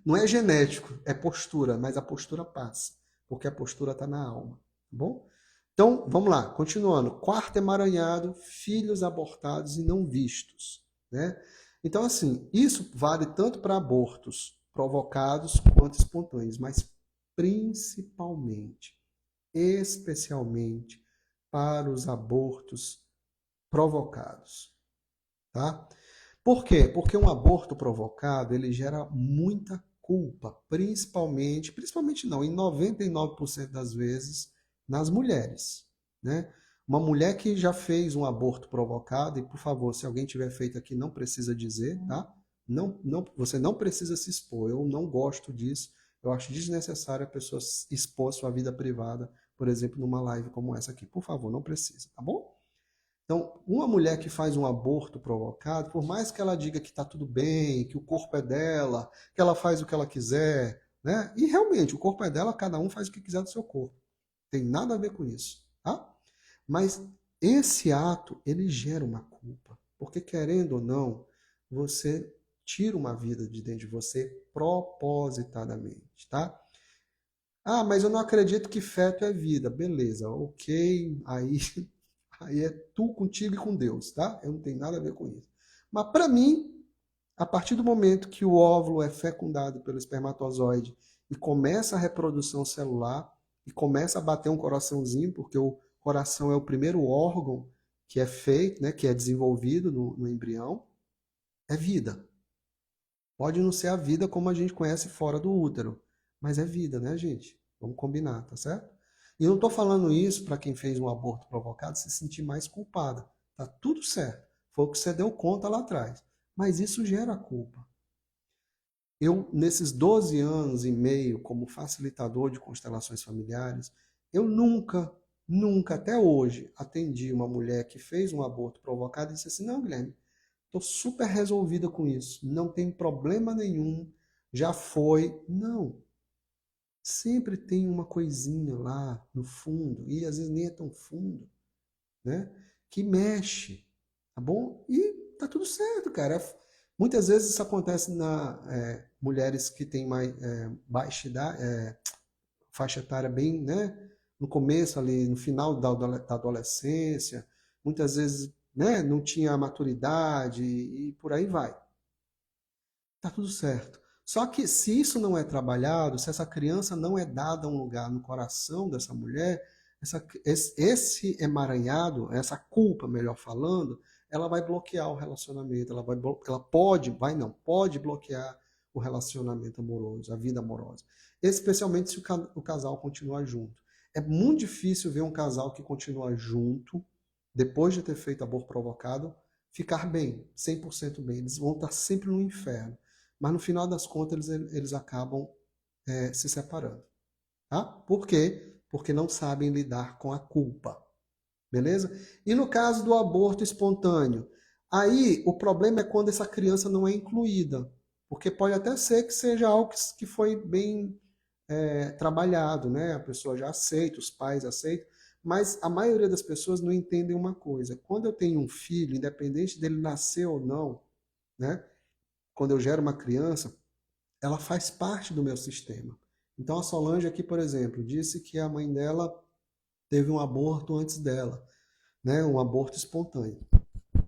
não é genético, é postura, mas a postura passa, porque a postura está na alma, tá bom? Então, vamos lá, continuando. Quarto emaranhado, filhos abortados e não vistos, né? Então, assim, isso vale tanto para abortos provocados quanto espontâneos, mas principalmente, especialmente para os abortos provocados, tá? Por quê? Porque um aborto provocado, ele gera muita culpa, principalmente não, em 99% das vezes, nas mulheres, né? Uma mulher que já fez um aborto provocado, e por favor, se alguém tiver feito aqui, não precisa dizer, tá? Não, você não precisa se expor, eu não gosto disso, eu acho desnecessário a pessoa expor sua vida privada, por exemplo, numa live como essa aqui. Por favor, não precisa, tá bom? Então, uma mulher que faz um aborto provocado, por mais que ela diga que está tudo bem, que o corpo é dela, que ela faz o que ela quiser, né? E realmente, o corpo é dela, cada um faz o que quiser do seu corpo. Tem nada a ver com isso, tá? Mas esse ato, ele gera uma culpa. Porque, querendo ou não, você tira uma vida de dentro de você propositadamente, tá? Ah, mas eu não acredito que feto é vida. Beleza, ok. Aí é tu contigo e com Deus, tá? Eu não tenho nada a ver com isso. Mas para mim, a partir do momento que o óvulo é fecundado pelo espermatozoide e começa a reprodução celular e começa a bater um coraçãozinho, porque o coração é o primeiro órgão que é feito, né, que é desenvolvido no embrião, é vida. Pode não ser a vida como a gente conhece fora do útero, mas é vida, né, gente? Vamos combinar, tá certo? E eu não estou falando isso para quem fez um aborto provocado se sentir mais culpada. Tá tudo certo. Foi o que você deu conta lá atrás. Mas isso gera culpa. Eu, nesses 12 anos e meio como facilitador de constelações familiares, eu nunca, até hoje, atendi uma mulher que fez um aborto provocado e disse assim: não, Guilherme, estou super resolvida com isso, não tem problema nenhum, já foi. Não, sempre tem uma coisinha lá no fundo, e às vezes nem é tão fundo, né? Que mexe, tá bom? E tá tudo certo, cara. Muitas vezes isso acontece na mulheres que têm mais baixa idade, faixa etária bem, né? No começo ali, no final da adolescência, muitas vezes, né? Não tinha maturidade e por aí vai. Tá tudo certo. Só que se isso não é trabalhado, se essa criança não é dada um lugar no coração dessa mulher, esse emaranhado, essa culpa, melhor falando, ela vai bloquear o relacionamento, ela pode bloquear o relacionamento amoroso, a vida amorosa. Especialmente se o casal continuar junto. É muito difícil ver um casal que continua junto, depois de ter feito aborto provocado, ficar bem, 100% bem. Eles vão estar sempre no inferno. Mas no final das contas eles acabam se separando. Tá? Por quê? Porque não sabem lidar com a culpa. Beleza? E no caso do aborto espontâneo, aí o problema é quando essa criança não é incluída. Porque pode até ser que seja algo que foi bem trabalhado, né? A pessoa já aceita, os pais aceitam, mas a maioria das pessoas não entendem uma coisa. Quando eu tenho um filho, independente dele nascer ou não, né? Quando eu gero uma criança, ela faz parte do meu sistema. Então a Solange aqui, por exemplo, disse que a mãe dela teve um aborto antes dela, né? Um aborto espontâneo.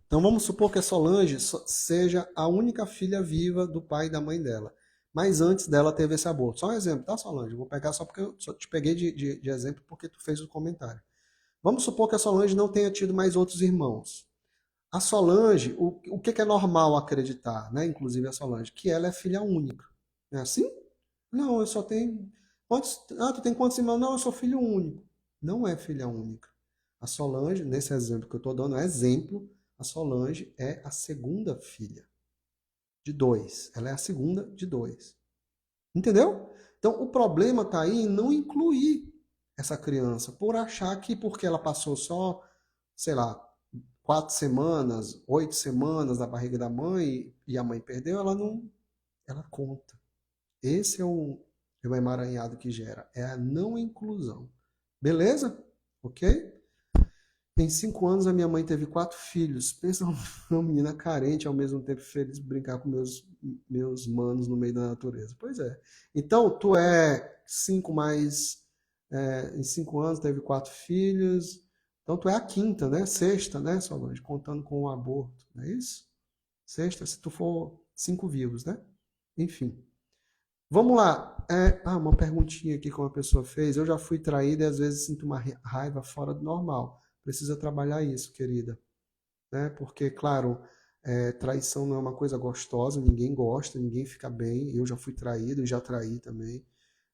Então vamos supor que a Solange seja a única filha viva do pai e da mãe dela. Mas antes dela teve esse aborto. Só um exemplo, tá, Solange? Vou pegar só porque eu só te peguei de exemplo porque tu fez o comentário. Vamos supor que a Solange não tenha tido mais outros irmãos. A Solange, o que é normal acreditar, né? Inclusive a Solange, que ela é filha única. É assim? Não, eu só tenho. Quantos... Ah, tu tem quantos irmãos? Não, eu sou filho único. Não é filha única. A Solange, nesse exemplo que eu estou dando, é exemplo, a Solange é a segunda filha de dois. Ela é a segunda de dois. Entendeu? Então o problema está aí em não incluir essa criança, por achar que porque ela passou só, sei lá, 4 semanas, 8 semanas na barriga da mãe e a mãe perdeu, ela não. ela conta. Esse é o emaranhado que gera, é a não inclusão. Beleza? Ok? Em 5 anos, a minha mãe teve 4 filhos. Pensa uma menina carente, ao mesmo tempo feliz, brincar com meus manos no meio da natureza. Pois é. Então, tu é 5 mais. Em 5 anos, teve 4 filhos. Então, tu é a quinta, né? Sexta, né, Solange? Contando com o aborto, não é isso? Sexta, se tu for 5 vivos, né? Enfim. Vamos lá. Uma perguntinha aqui que uma pessoa fez. Eu já fui traída e às vezes sinto uma raiva fora do normal. Precisa trabalhar isso, querida. Né? Porque, claro, traição não é uma coisa gostosa, ninguém gosta, ninguém fica bem. Eu já fui traído e já traí também.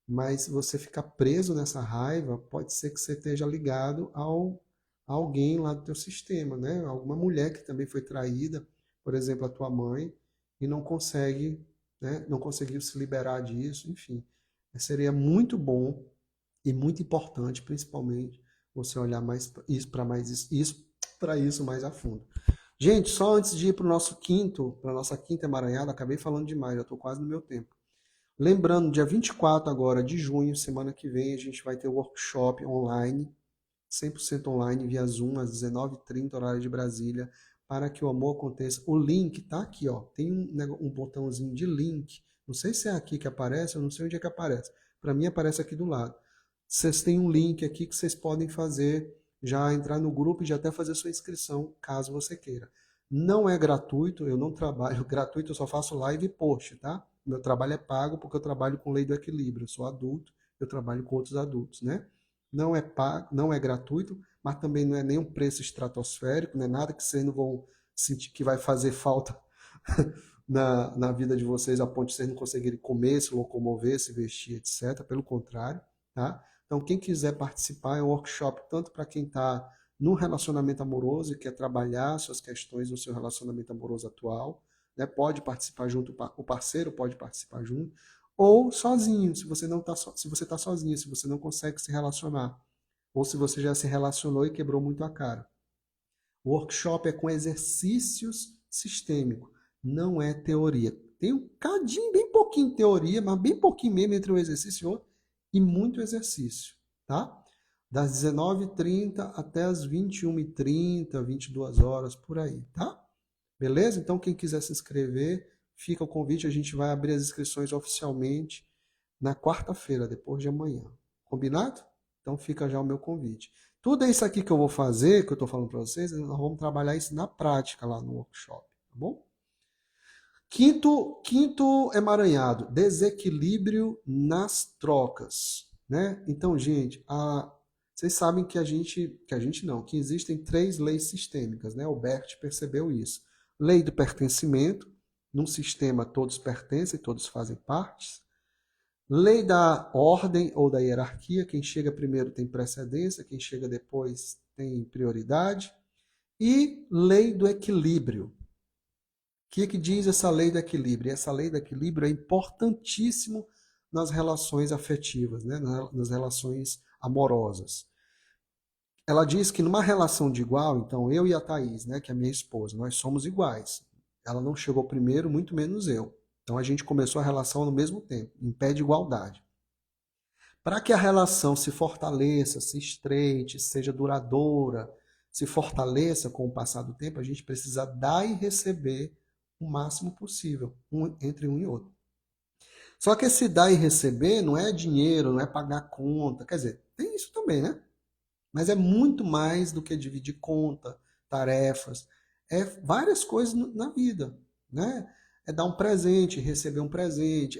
Mas você ficar preso nessa raiva, pode ser que você esteja ligado a alguém lá do teu sistema, né? Alguma mulher que também foi traída, por exemplo, a tua mãe, e não consegue, né? Não conseguiu se liberar disso, enfim. Seria muito bom e muito importante, principalmente, você olhar mais isso para isso mais a fundo. Gente, só antes de ir para para nossa quinta emaranhada, acabei falando demais, já estou quase no meu tempo. Lembrando, dia 24 agora de junho, semana que vem, a gente vai ter o workshop online, 100% online, via Zoom, às 19h30, horário de Brasília, para que o amor aconteça. O link tá aqui, ó. Tem um botãozinho de link. Não sei se é aqui que aparece, eu não sei onde é que aparece. Para mim aparece aqui do lado. Vocês têm um link aqui que vocês podem fazer, já entrar no grupo e já até fazer sua inscrição, caso você queira. Não é gratuito, eu não trabalho gratuito, eu só faço live e post, tá? Meu trabalho é pago porque eu trabalho com lei do equilíbrio. Eu sou adulto, eu trabalho com outros adultos, né? Não é pago, não é gratuito, mas também não é nenhum preço estratosférico, não é nada que vocês não vão sentir que vai fazer falta na vida de vocês, a ponto de vocês não conseguirem comer, se locomover, se vestir, etc. Pelo contrário, tá? Então, quem quiser participar, é um workshop tanto para quem está no relacionamento amoroso e quer trabalhar suas questões no seu relacionamento amoroso atual, né? Pode participar junto, o parceiro pode participar junto, ou sozinho, se você não tá se você está sozinho, se você não consegue se relacionar, ou se você já se relacionou e quebrou muito a cara. O workshop é com exercícios sistêmicos, não é teoria. Tem um cadinho, bem pouquinho de teoria, mas bem pouquinho mesmo entre um exercício e outro, e muito exercício, tá? Das 19h30 até as 21h30, 22 horas, por aí, tá? Beleza? Então, quem quiser se inscrever, fica o convite. A gente vai abrir as inscrições oficialmente na quarta-feira, depois de amanhã. Combinado? Então, fica já o meu convite. Tudo isso aqui que eu vou fazer, que eu estou falando para vocês, nós vamos trabalhar isso na prática lá no workshop, tá bom? Quinto emaranhado, desequilíbrio nas trocas, né? Então, gente, vocês sabem que que existem 3 leis sistêmicas, né? O Bert percebeu isso. Lei do pertencimento, num sistema todos pertencem, todos fazem parte. Lei da ordem ou da hierarquia, quem chega primeiro tem precedência, quem chega depois tem prioridade. E lei do equilíbrio. O que diz essa lei do equilíbrio? Essa lei do equilíbrio é importantíssimo nas relações afetivas, né? Nas relações amorosas. Ela diz que numa relação de igual, então eu e a Thaís, né, que é minha esposa, nós somos iguais. Ela não chegou primeiro, muito menos eu. Então a gente começou a relação no mesmo tempo, em pé de igualdade. Para que a relação se fortaleça, se estreite, seja duradoura, se fortaleça com o passar do tempo, a gente precisa dar e receber o máximo possível entre um e outro. Só que esse dar e receber não é dinheiro, não é pagar conta. Quer dizer, tem isso também, né? Mas é muito mais do que dividir conta, tarefas. É várias coisas na vida, né? É dar um presente, receber um presente,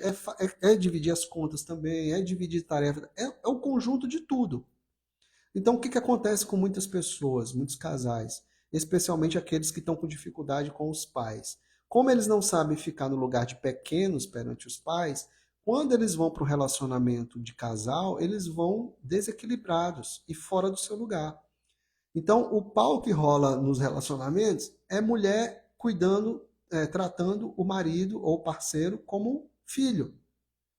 é dividir as contas também, é dividir tarefas, é o conjunto de tudo. Então, o que acontece com muitas pessoas, muitos casais, especialmente aqueles que estão com dificuldade com os pais? Como eles não sabem ficar no lugar de pequenos perante os pais, quando eles vão para o relacionamento de casal, eles vão desequilibrados e fora do seu lugar. Então, o pau que rola nos relacionamentos é mulher cuidando, tratando o marido ou parceiro como filho.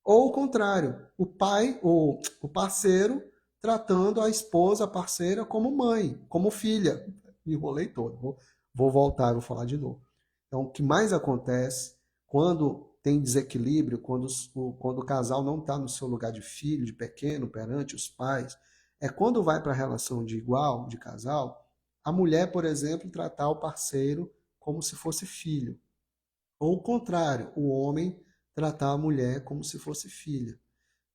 Ou o contrário, o pai, o parceiro, tratando a esposa, a parceira, como mãe, como filha. Me enrolei todo. Vou voltar, vou falar de novo. Então, o que mais acontece quando tem desequilíbrio, quando o casal não está no seu lugar de filho, de pequeno, perante os pais, é quando vai para a relação de igual, de casal, a mulher, por exemplo, tratar o parceiro como se fosse filho. Ou o contrário, o homem tratar a mulher como se fosse filha.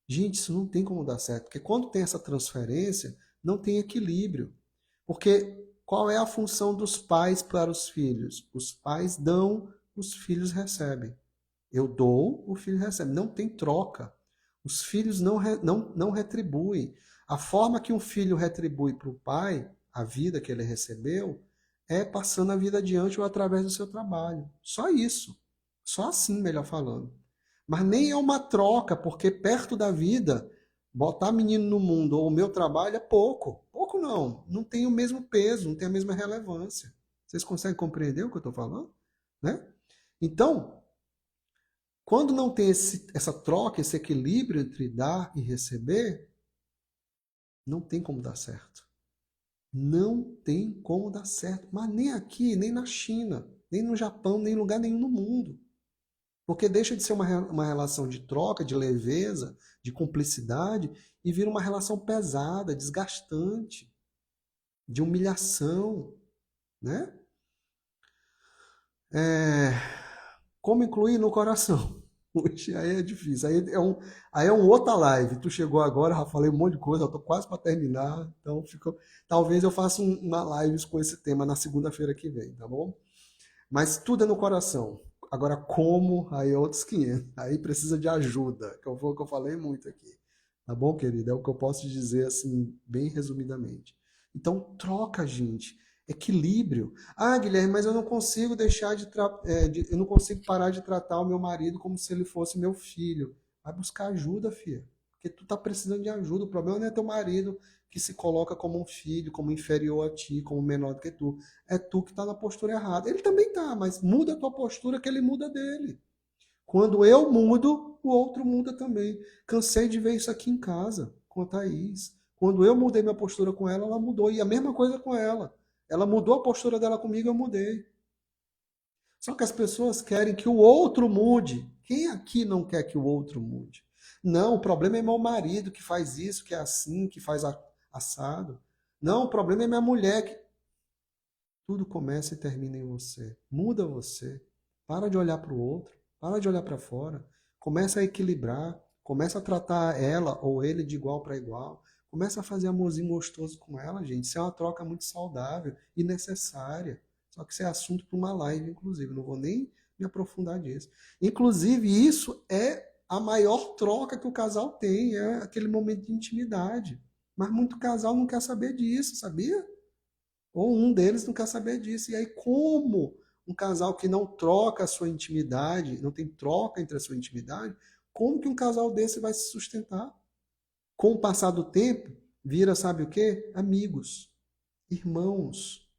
Gente, isso não tem como dar certo, porque quando tem essa transferência, não tem equilíbrio. Porque qual é a função dos pais para os filhos? Os pais dão, os filhos recebem. Eu dou, o filho recebe. Não tem troca. Os filhos não retribuem. A forma que um filho retribui para o pai, a vida que ele recebeu, é passando a vida adiante ou através do seu trabalho. Só isso. Só assim, melhor falando. Mas nem é uma troca, porque perto da vida, botar menino no mundo ou o meu trabalho é pouco. Pouco não. Não tem o mesmo peso, não tem a mesma relevância. Vocês conseguem compreender o que eu estou falando? Né? Então, quando não tem essa troca, esse equilíbrio entre dar e receber, não tem como dar certo. Não tem como dar certo. Mas nem aqui, nem na China, nem no Japão, nem em lugar nenhum no mundo. Porque deixa de ser uma relação de troca, de leveza, de cumplicidade, e vira uma relação pesada, desgastante, de humilhação, né? Como incluir no coração? Hoje aí é difícil. Aí é um outra live. Tu chegou agora, já falei um monte de coisa, eu tô quase para terminar. Então talvez eu faça uma live com esse tema na segunda-feira que vem, tá bom? Mas tudo é no coração. Agora, como? Aí é outros 500. Aí precisa de ajuda, que foi o que eu falei muito aqui. Tá bom, querido? É o que eu posso te dizer, assim, bem resumidamente. Então, troca, gente. Equilíbrio. Ah, Guilherme, mas eu não consigo eu não consigo parar de tratar o meu marido como se ele fosse meu filho. Vai buscar ajuda, filha. Porque tu tá precisando de ajuda. O problema não é teu marido que se coloca como um filho, como inferior a ti, como menor do que tu. É tu que tá na postura errada. Ele também tá, mas muda a tua postura que ele muda dele. Quando eu mudo, o outro muda também. Cansei de ver isso aqui em casa com a Thaís. Quando eu mudei minha postura com ela, ela mudou. E a mesma coisa com ela. Ela mudou a postura dela comigo, eu mudei. Só que as pessoas querem que o outro mude. Quem aqui não quer que o outro mude? Não, o problema é meu marido que faz isso, que é assim, que faz assado. Não, o problema é minha mulher que tudo começa e termina em você. Muda você. Para de olhar para o outro. Para de olhar para fora. Começa a equilibrar. Começa a tratar ela ou ele de igual para igual. Começa a fazer amorzinho gostoso com ela, gente. Isso é uma troca muito saudável e necessária. Só que isso é assunto para uma live, inclusive. Não vou nem me aprofundar nisso. Inclusive, isso é a maior troca que o casal tem. É aquele momento de intimidade. Mas muito casal não quer saber disso, sabia? Ou um deles não quer saber disso. E aí, como um casal que não troca a sua intimidade, não tem troca entre a sua intimidade, como que um casal desse vai se sustentar? Com o passar do tempo, vira, sabe o quê? Amigos, irmãos.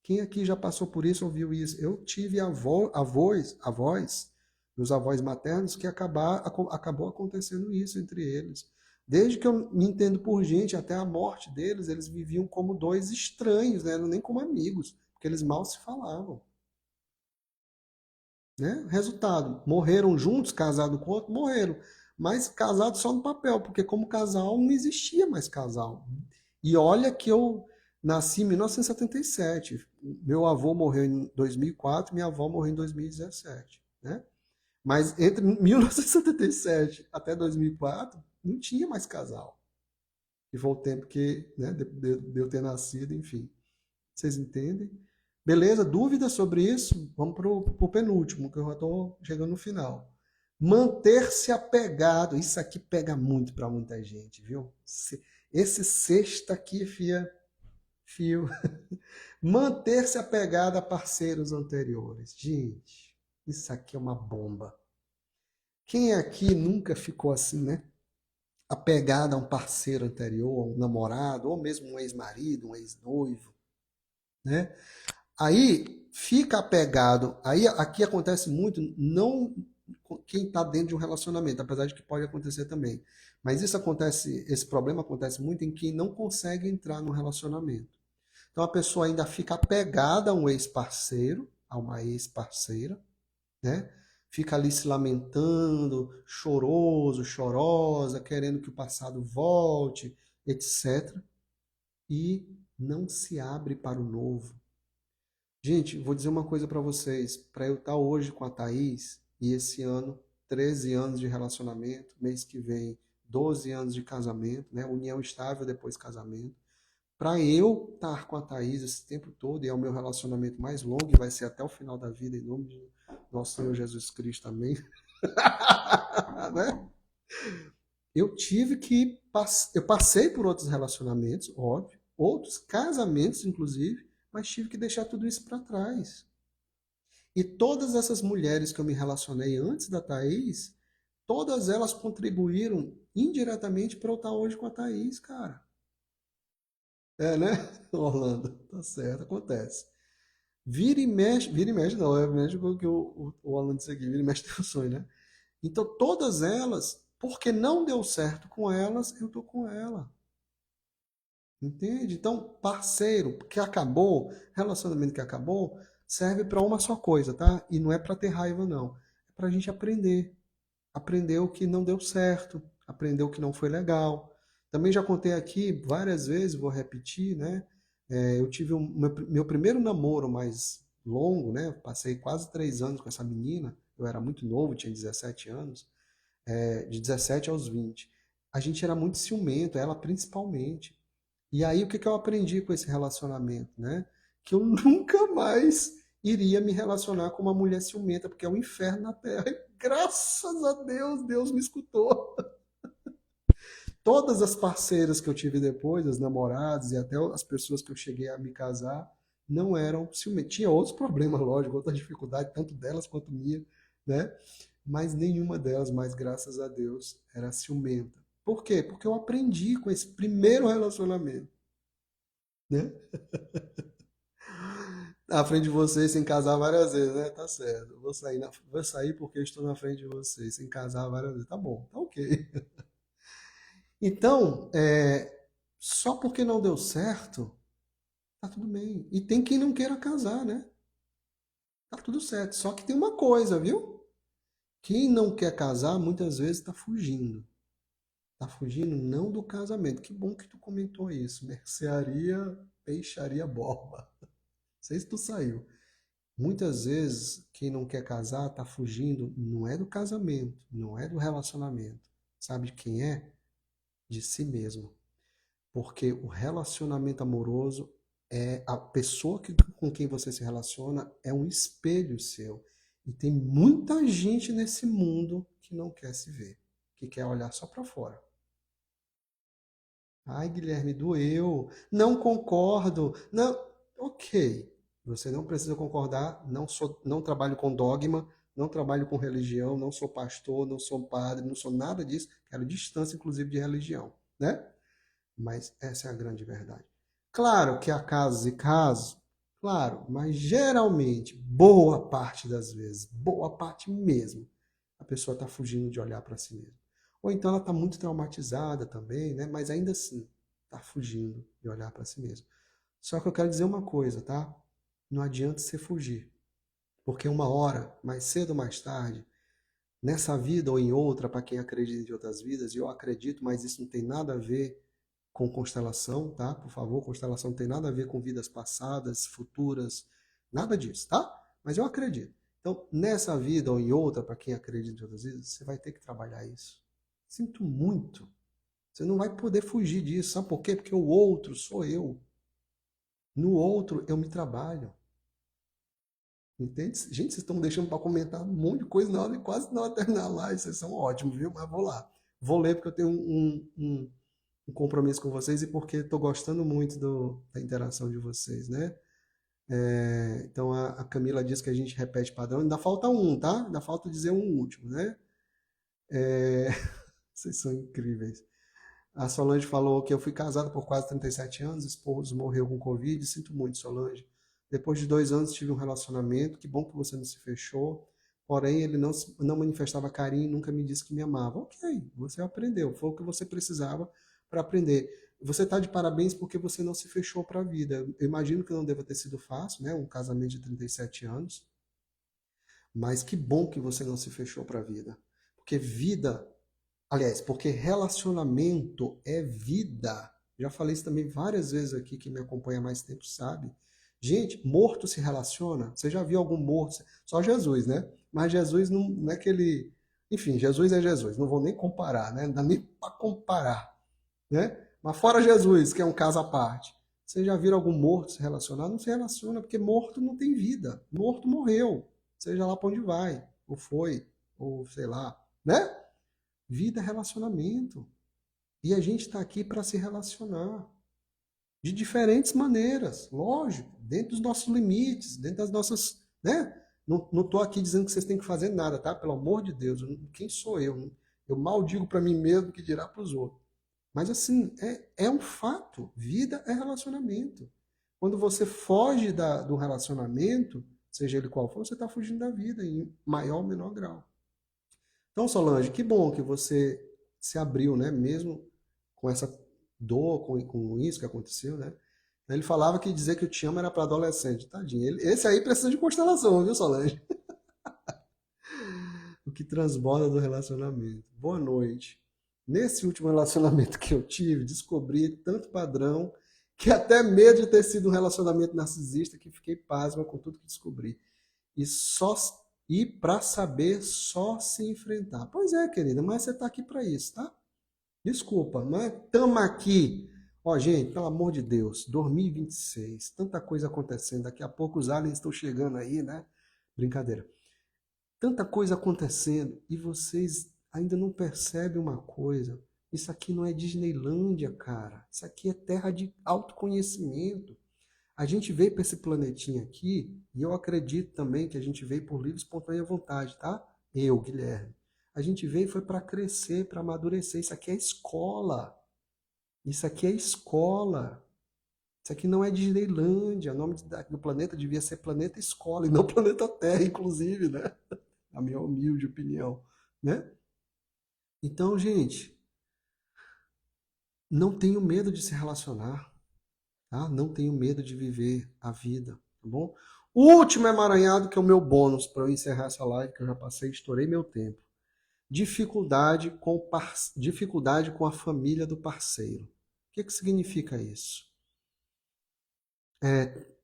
Quem aqui já passou por isso, ouviu isso? Eu tive avós, meus avós maternos, que acabou acontecendo isso entre eles. Desde que eu me entendo por gente, até a morte deles, eles viviam como dois estranhos, né? Nem como amigos, porque eles mal se falavam. Né? Resultado, morreram juntos, casado com outro, morreram. Mas casados só no papel, porque como casal não existia mais casal. E olha que eu nasci em 1977. Meu avô morreu em 2004, minha avó morreu em 2017. Né? Mas entre 1977 até 2004, não tinha mais casal. E foi o tempo que, né, de eu ter nascido, enfim. Vocês entendem? Beleza? Dúvidas sobre isso? Vamos para o penúltimo, que eu já estou chegando no final. Manter-se apegado. Isso aqui pega muito para muita gente, viu? Esse sexto aqui, fio. Manter-se apegado a parceiros anteriores. Gente, isso aqui é uma bomba. Quem aqui nunca ficou assim, né? Apegado a um parceiro anterior, a um namorado, ou mesmo um ex-marido, um ex-noivo, né? Aí fica apegado. Aí aqui acontece muito, não quem está dentro de um relacionamento, apesar de que pode acontecer também. Mas esse problema acontece muito em quem não consegue entrar no relacionamento. Então a pessoa ainda fica apegada a um ex-parceiro, a uma ex-parceira, né? fica ali se lamentando, choroso, chorosa, querendo que o passado volte, etc. E não se abre para o novo. Gente, vou dizer uma coisa para vocês. Para eu estar hoje com a Thaís, e esse ano, 13 anos de relacionamento, mês que vem, 12 anos de casamento, né? União estável depois casamento. Para eu estar com a Thaís esse tempo todo, e é o meu relacionamento mais longo, e vai ser até o final da vida, em nome de nosso Senhor Jesus Cristo, amém? Né? Eu passei por outros relacionamentos, óbvio, outros casamentos, inclusive, mas tive que deixar tudo isso para trás. E todas essas mulheres que eu me relacionei antes da Thaís, todas elas contribuíram indiretamente para eu estar hoje com a Thaís, cara. É, né, Orlando? Tá certo, acontece. Vira e mexe não, é mexe com o que o Orlando disse aqui, vira e mexe tem um sonho, né? Então todas elas, porque não deu certo com elas, eu tô com ela. Entende? Então, parceiro que acabou, relacionamento que acabou, serve para uma só coisa, tá? E não é para ter raiva, não. É para a gente aprender. Aprender o que não deu certo, aprender o que não foi legal. Também já contei aqui várias vezes, vou repetir, né? Eu tive meu primeiro namoro mais longo, né? Passei quase 3 anos com essa menina. Eu era muito novo, tinha 17 anos. De 17 aos 20. A gente era muito ciumento, ela principalmente. E aí, o que que eu aprendi com esse relacionamento, né? Que eu nunca mais iria me relacionar com uma mulher ciumenta, porque é o inferno na terra. E graças a Deus, Deus me escutou. Todas as parceiras que eu tive depois, as namoradas e até as pessoas que eu cheguei a me casar, não eram ciumentas. Tinha outros problemas, lógico, outras dificuldades, tanto delas quanto minha, né? Mas nenhuma delas, mais graças a Deus, era ciumenta. Por quê? Porque eu aprendi com esse primeiro relacionamento, né? Na frente de vocês sem casar várias vezes, né? Tá certo. Vou sair porque eu estou na frente de vocês sem casar várias vezes. Tá bom, tá ok. Então, só porque não deu certo, tá tudo bem. E tem quem não queira casar, né? Tá tudo certo. Só que tem uma coisa, viu? Quem não quer casar, muitas vezes tá fugindo. Tá fugindo não do casamento. Que bom que tu comentou isso. Mercearia, peixaria, borba. Não sei se tu saiu. Muitas vezes, quem não quer casar está fugindo, não é do casamento, não é do relacionamento. Sabe de quem é? De si mesmo. Porque o relacionamento amoroso é a pessoa com quem você se relaciona é um espelho seu. E tem muita gente nesse mundo que não quer se ver, que quer olhar só para fora. Ai, Guilherme, doeu. Não concordo. Não, ok. Você não precisa concordar. Não trabalho com dogma, não trabalho com religião, não sou pastor, não sou padre, não sou nada disso. Quero distância, inclusive, de religião, né? Mas essa é a grande verdade. Claro que há casos e casos, claro, mas geralmente, boa parte das vezes, boa parte mesmo, a pessoa está fugindo de olhar para si mesma. Ou então ela está muito traumatizada também, né? Mas ainda assim, está fugindo de olhar para si mesma. Só que eu quero dizer uma coisa, tá? Não adianta você fugir. Porque uma hora, mais cedo ou mais tarde, nessa vida ou em outra, para quem acredita em outras vidas, e eu acredito, mas isso não tem nada a ver com constelação, tá? Por favor, constelação não tem nada a ver com vidas passadas, futuras, nada disso, tá? Mas eu acredito. Então, nessa vida ou em outra, para quem acredita em outras vidas, você vai ter que trabalhar isso. Sinto muito. Você não vai poder fugir disso. Sabe por quê? Porque o outro sou eu. No outro, eu me trabalho. Entende? Gente, vocês estão me deixando para comentar um monte de coisa na hora, quase na hora de terminar a live. Vocês são ótimos, viu? Mas vou lá. Vou ler porque eu tenho um compromisso com vocês e porque estou gostando muito da interação de vocês, né? Então a Camila diz que a gente repete padrão. Ainda falta um, tá? Ainda falta dizer um último, né? É, vocês são incríveis. A Solange falou que eu fui casada por quase 37 anos, esposo morreu com Covid, sinto muito, Solange. Depois de 2 anos tive um relacionamento, que bom que você não se fechou, porém ele não manifestava carinho e nunca me disse que me amava. Ok, você aprendeu, foi o que você precisava para aprender. Você está de parabéns porque você não se fechou para a vida. Eu imagino que não deva ter sido fácil, né? Um casamento de 37 anos, Mas que bom que você não se fechou para a vida. Porque vida, aliás, porque relacionamento é vida. Já falei isso também várias vezes aqui, quem me acompanha há mais tempo sabe. Gente, morto se relaciona. Você já viu algum morto? Só Jesus, né? Mas Jesus não é aquele. Enfim, Jesus é Jesus. Não vou nem comparar, né? Não dá nem para comparar, né? Mas fora Jesus, que é um caso à parte. Você já viram algum morto se relacionar? Não se relaciona, porque morto não tem vida. Morto morreu. Seja lá para onde vai, ou foi, ou sei lá, né? Vida é relacionamento. E a gente está aqui para se relacionar de diferentes maneiras, lógico, dentro dos nossos limites, dentro das nossas, né? Não estou aqui dizendo que vocês têm que fazer nada, tá? Pelo amor de Deus, quem sou eu? Eu mal digo para mim mesmo que dirá para os outros. Mas assim, é um fato. Vida é relacionamento. Quando você foge do relacionamento, seja ele qual for, você está fugindo da vida em maior ou menor grau. Então, Solange, que bom que você se abriu, né? Mesmo com essa dor, com isso que aconteceu, né? Ele falava que dizer que eu te amo era para adolescente. Tadinho. Esse aí precisa de constelação, viu, Solange? O que transborda do relacionamento. Boa noite. Nesse último relacionamento que eu tive, descobri tanto padrão que até medo de ter sido um relacionamento narcisista que fiquei pasma com tudo que descobri. E só e para saber só se enfrentar. Pois é, querida, mas você está aqui para isso, tá? Desculpa, mas estamos aqui. Ó, gente, pelo amor de Deus, 2026, tanta coisa acontecendo. Daqui a pouco os aliens estão chegando aí, né? Brincadeira. Tanta coisa acontecendo e vocês ainda não percebem uma coisa. Isso aqui não é Disneylândia, cara. Isso aqui é terra de autoconhecimento. A gente veio para esse planetinha aqui, e eu acredito também que a gente veio por livre e espontânea vontade, tá? Eu, Guilherme. A gente veio foi para crescer, para amadurecer. Isso aqui é escola. Isso aqui é escola. Isso aqui não é Disneylândia. O nome do planeta devia ser Planeta Escola e não Planeta Terra, inclusive, né? A minha humilde opinião, né? Então, gente, não tenho medo de se relacionar, tá? Não tenho medo de viver a vida, tá bom? O último emaranhado, que é o meu bônus para eu encerrar essa live, que eu já passei, estourei meu tempo. Dificuldade com a família do parceiro. O que significa isso?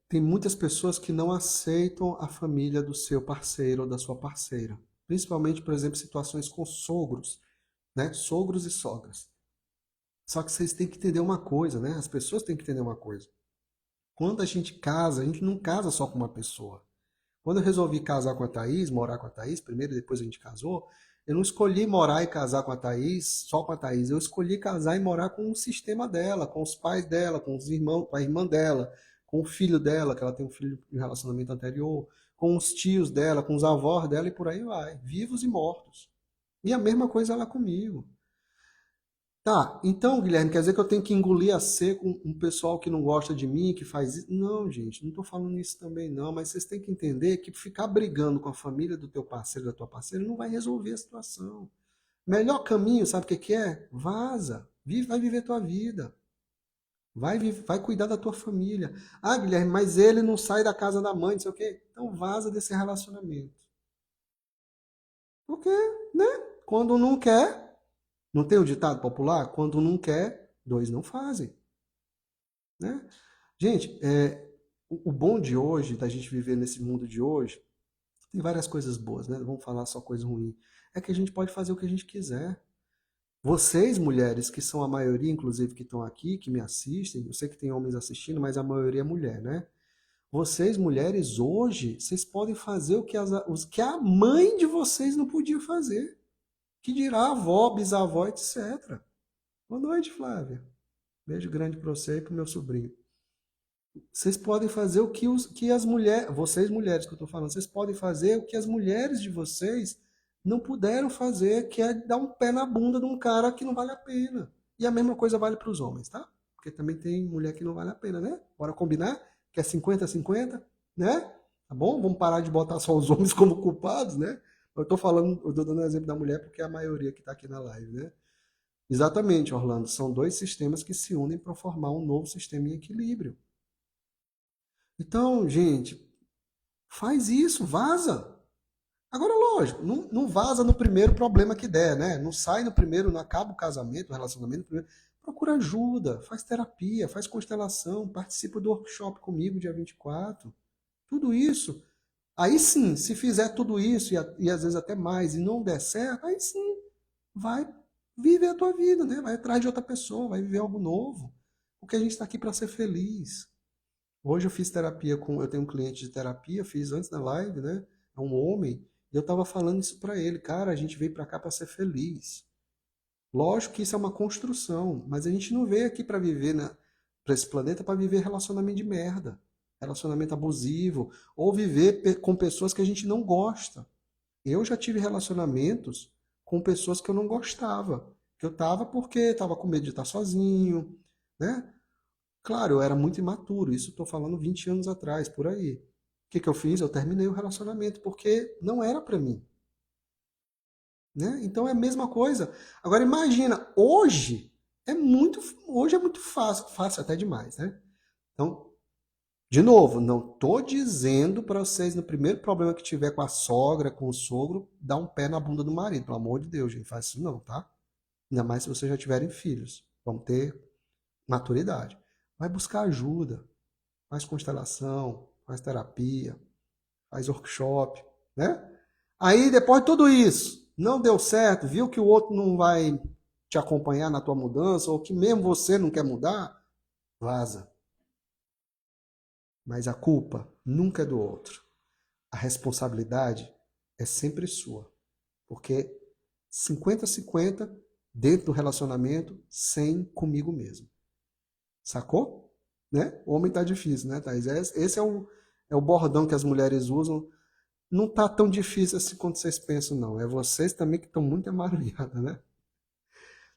Tem muitas pessoas que não aceitam a família do seu parceiro ou da sua parceira. Principalmente, por exemplo, situações com sogros, né? Sogros e sogras. Só que vocês têm que entender uma coisa, né? As pessoas têm que entender uma coisa. Quando a gente casa, a gente não casa só com uma pessoa. Quando eu resolvi casar com a Thaís, morar com a Thaís, primeiro e depois a gente casou, eu não escolhi morar e casar com a Thaís, só com a Thaís. Eu escolhi casar e morar com o sistema dela, com os pais dela, com os irmãos, com a irmã dela, com o filho dela, que ela tem um filho em relacionamento anterior, com os tios dela, com os avós dela e por aí vai, vivos e mortos. E a mesma coisa ela comigo. Tá, então, Guilherme, quer dizer que eu tenho que engolir a seco um pessoal que não gosta de mim, que faz isso? Não, gente, não estou falando isso também não, mas vocês têm que entender que ficar brigando com a família do teu parceiro, da tua parceira, não vai resolver a situação. Melhor caminho, sabe o que que é? Vaza, vai viver tua vida, vai cuidar da tua família. Ah, Guilherme, mas ele não sai da casa da mãe, não sei o quê. Então vaza desse relacionamento. Porque, né? Quando não quer, não tem o ditado popular? Quando não quer, dois não fazem. Né? Gente, o bom de hoje, da gente viver nesse mundo de hoje, tem várias coisas boas, né? Não vamos falar só coisa ruim. É que a gente pode fazer o que a gente quiser. Vocês, mulheres, que são a maioria, inclusive, que estão aqui, que me assistem, eu sei que tem homens assistindo, mas a maioria é mulher, né? Vocês, mulheres, hoje, vocês podem fazer os que a mãe de vocês não podia fazer. Que dirá a avó, bisavó, etc. Boa noite, Flávia. Beijo grande para você e para o meu sobrinho. Vocês podem fazer o que as mulheres, vocês mulheres que eu estou falando, vocês podem fazer o que as mulheres de vocês não puderam fazer, que é dar um pé na bunda de um cara que não vale a pena. E a mesma coisa vale para os homens, tá? Porque também tem mulher que não vale a pena, né? Bora combinar? Que é 50-50, né? Tá bom? Vamos parar de botar só os homens como culpados, né? Eu estou falando, eu estou dando o exemplo da mulher porque é a maioria que está aqui na live, né? Exatamente, Orlando. São dois sistemas que se unem para formar um novo sistema em equilíbrio. Então, gente, faz isso, vaza. Agora, lógico, não vaza no primeiro problema que der, né? Não sai no primeiro, não acaba o casamento, o relacionamento. Primeiro. Procura ajuda, faz terapia, faz constelação, participa do workshop comigo dia 24. Tudo isso. Aí sim, se fizer tudo isso e às vezes até mais e não der certo, aí sim, vai viver a tua vida, né? Vai atrás de outra pessoa, vai viver algo novo. Porque a gente está aqui para ser feliz. Hoje eu fiz terapia eu tenho um cliente de terapia, fiz antes da live, né? É um homem, e eu estava falando isso para ele, cara, a gente veio para cá para ser feliz. Lógico que isso é uma construção, mas a gente não veio aqui para viver para esse planeta para viver relacionamento de merda, relacionamento abusivo, ou viver com pessoas que a gente não gosta. Eu já tive relacionamentos com pessoas que eu não gostava, que eu tava porque estava com medo de estar sozinho, né? Claro, eu era muito imaturo, isso estou falando 20 anos atrás, por aí. O que que eu fiz? Eu terminei o relacionamento porque não era para mim, né? Então é a mesma coisa. Agora imagina, hoje é muito fácil, fácil até demais, né? Então, de novo, não tô dizendo para vocês no primeiro problema que tiver com a sogra, com o sogro, dar um pé na bunda do marido, pelo amor de Deus, gente, faz isso não, tá? Ainda mais se vocês já tiverem filhos, vão ter maturidade. Vai buscar ajuda, faz constelação, faz terapia, faz workshop, né? Aí, depois de tudo isso, não deu certo, viu que o outro não vai te acompanhar na tua mudança, ou que mesmo você não quer mudar, vaza. Mas a culpa nunca é do outro. A responsabilidade é sempre sua. Porque 50-50 dentro do relacionamento, sem comigo mesmo. Sacou? Né? O homem tá difícil, né, Thaís? Esse é o bordão que as mulheres usam. Não tá tão difícil assim quanto vocês pensam, não. É vocês também que estão muito amarguradas, né?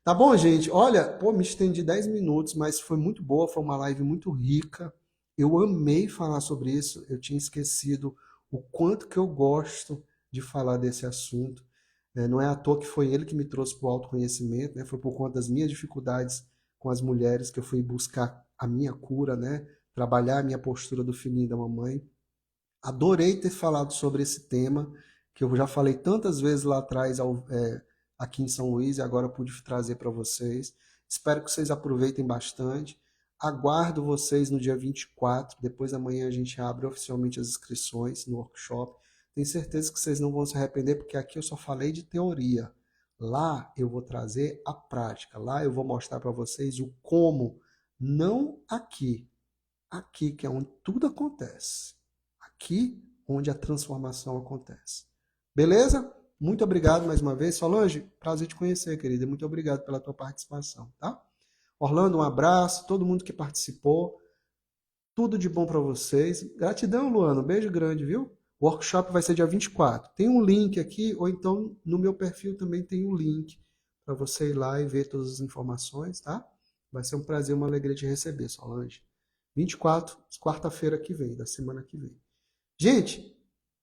Tá bom, gente? Olha, pô, me estendi 10 minutos, mas foi muito boa, foi uma live muito rica. Eu amei falar sobre isso. Eu tinha esquecido o quanto que eu gosto de falar desse assunto. Não é à toa que foi ele que me trouxe para o autoconhecimento, né? Foi por conta das minhas dificuldades com as mulheres que eu fui buscar a minha cura, né? Trabalhar a minha postura do filhinho e da mamãe. Adorei ter falado sobre esse tema, que eu já falei tantas vezes lá atrás, aqui em São Luís, e agora pude trazer para vocês. Espero que vocês aproveitem bastante. Aguardo vocês no dia 24. Depois da manhã a gente abre oficialmente as inscrições no workshop. Tenho certeza que vocês não vão se arrepender, porque aqui eu só falei de teoria. Lá eu vou trazer a prática. Lá eu vou mostrar para vocês o como. Não aqui. Aqui que é onde tudo acontece. Aqui onde a transformação acontece. Beleza? Muito obrigado mais uma vez. Solange, prazer te conhecer, querida. Muito obrigado pela tua participação, tá? Orlando, um abraço. Todo mundo que participou. Tudo de bom para vocês. Gratidão, Luana. Um beijo grande, viu? O workshop vai ser dia 24. Tem um link aqui, ou então no meu perfil também tem um link para você ir lá e ver todas as informações, tá? Vai ser um prazer, uma alegria te receber, Solange. 24, quarta-feira que vem, da semana que vem. Gente,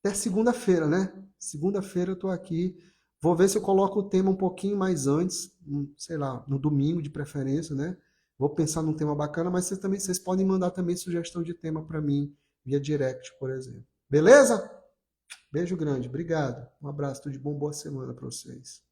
até segunda-feira, né? Segunda-feira eu tô aqui. Vou ver se eu coloco o tema um pouquinho mais antes, sei lá, no domingo de preferência, né? Vou pensar num tema bacana, mas vocês podem mandar também sugestão de tema para mim via direct, por exemplo. Beleza? Beijo grande, obrigado. Um abraço, tudo de bom, boa semana para vocês.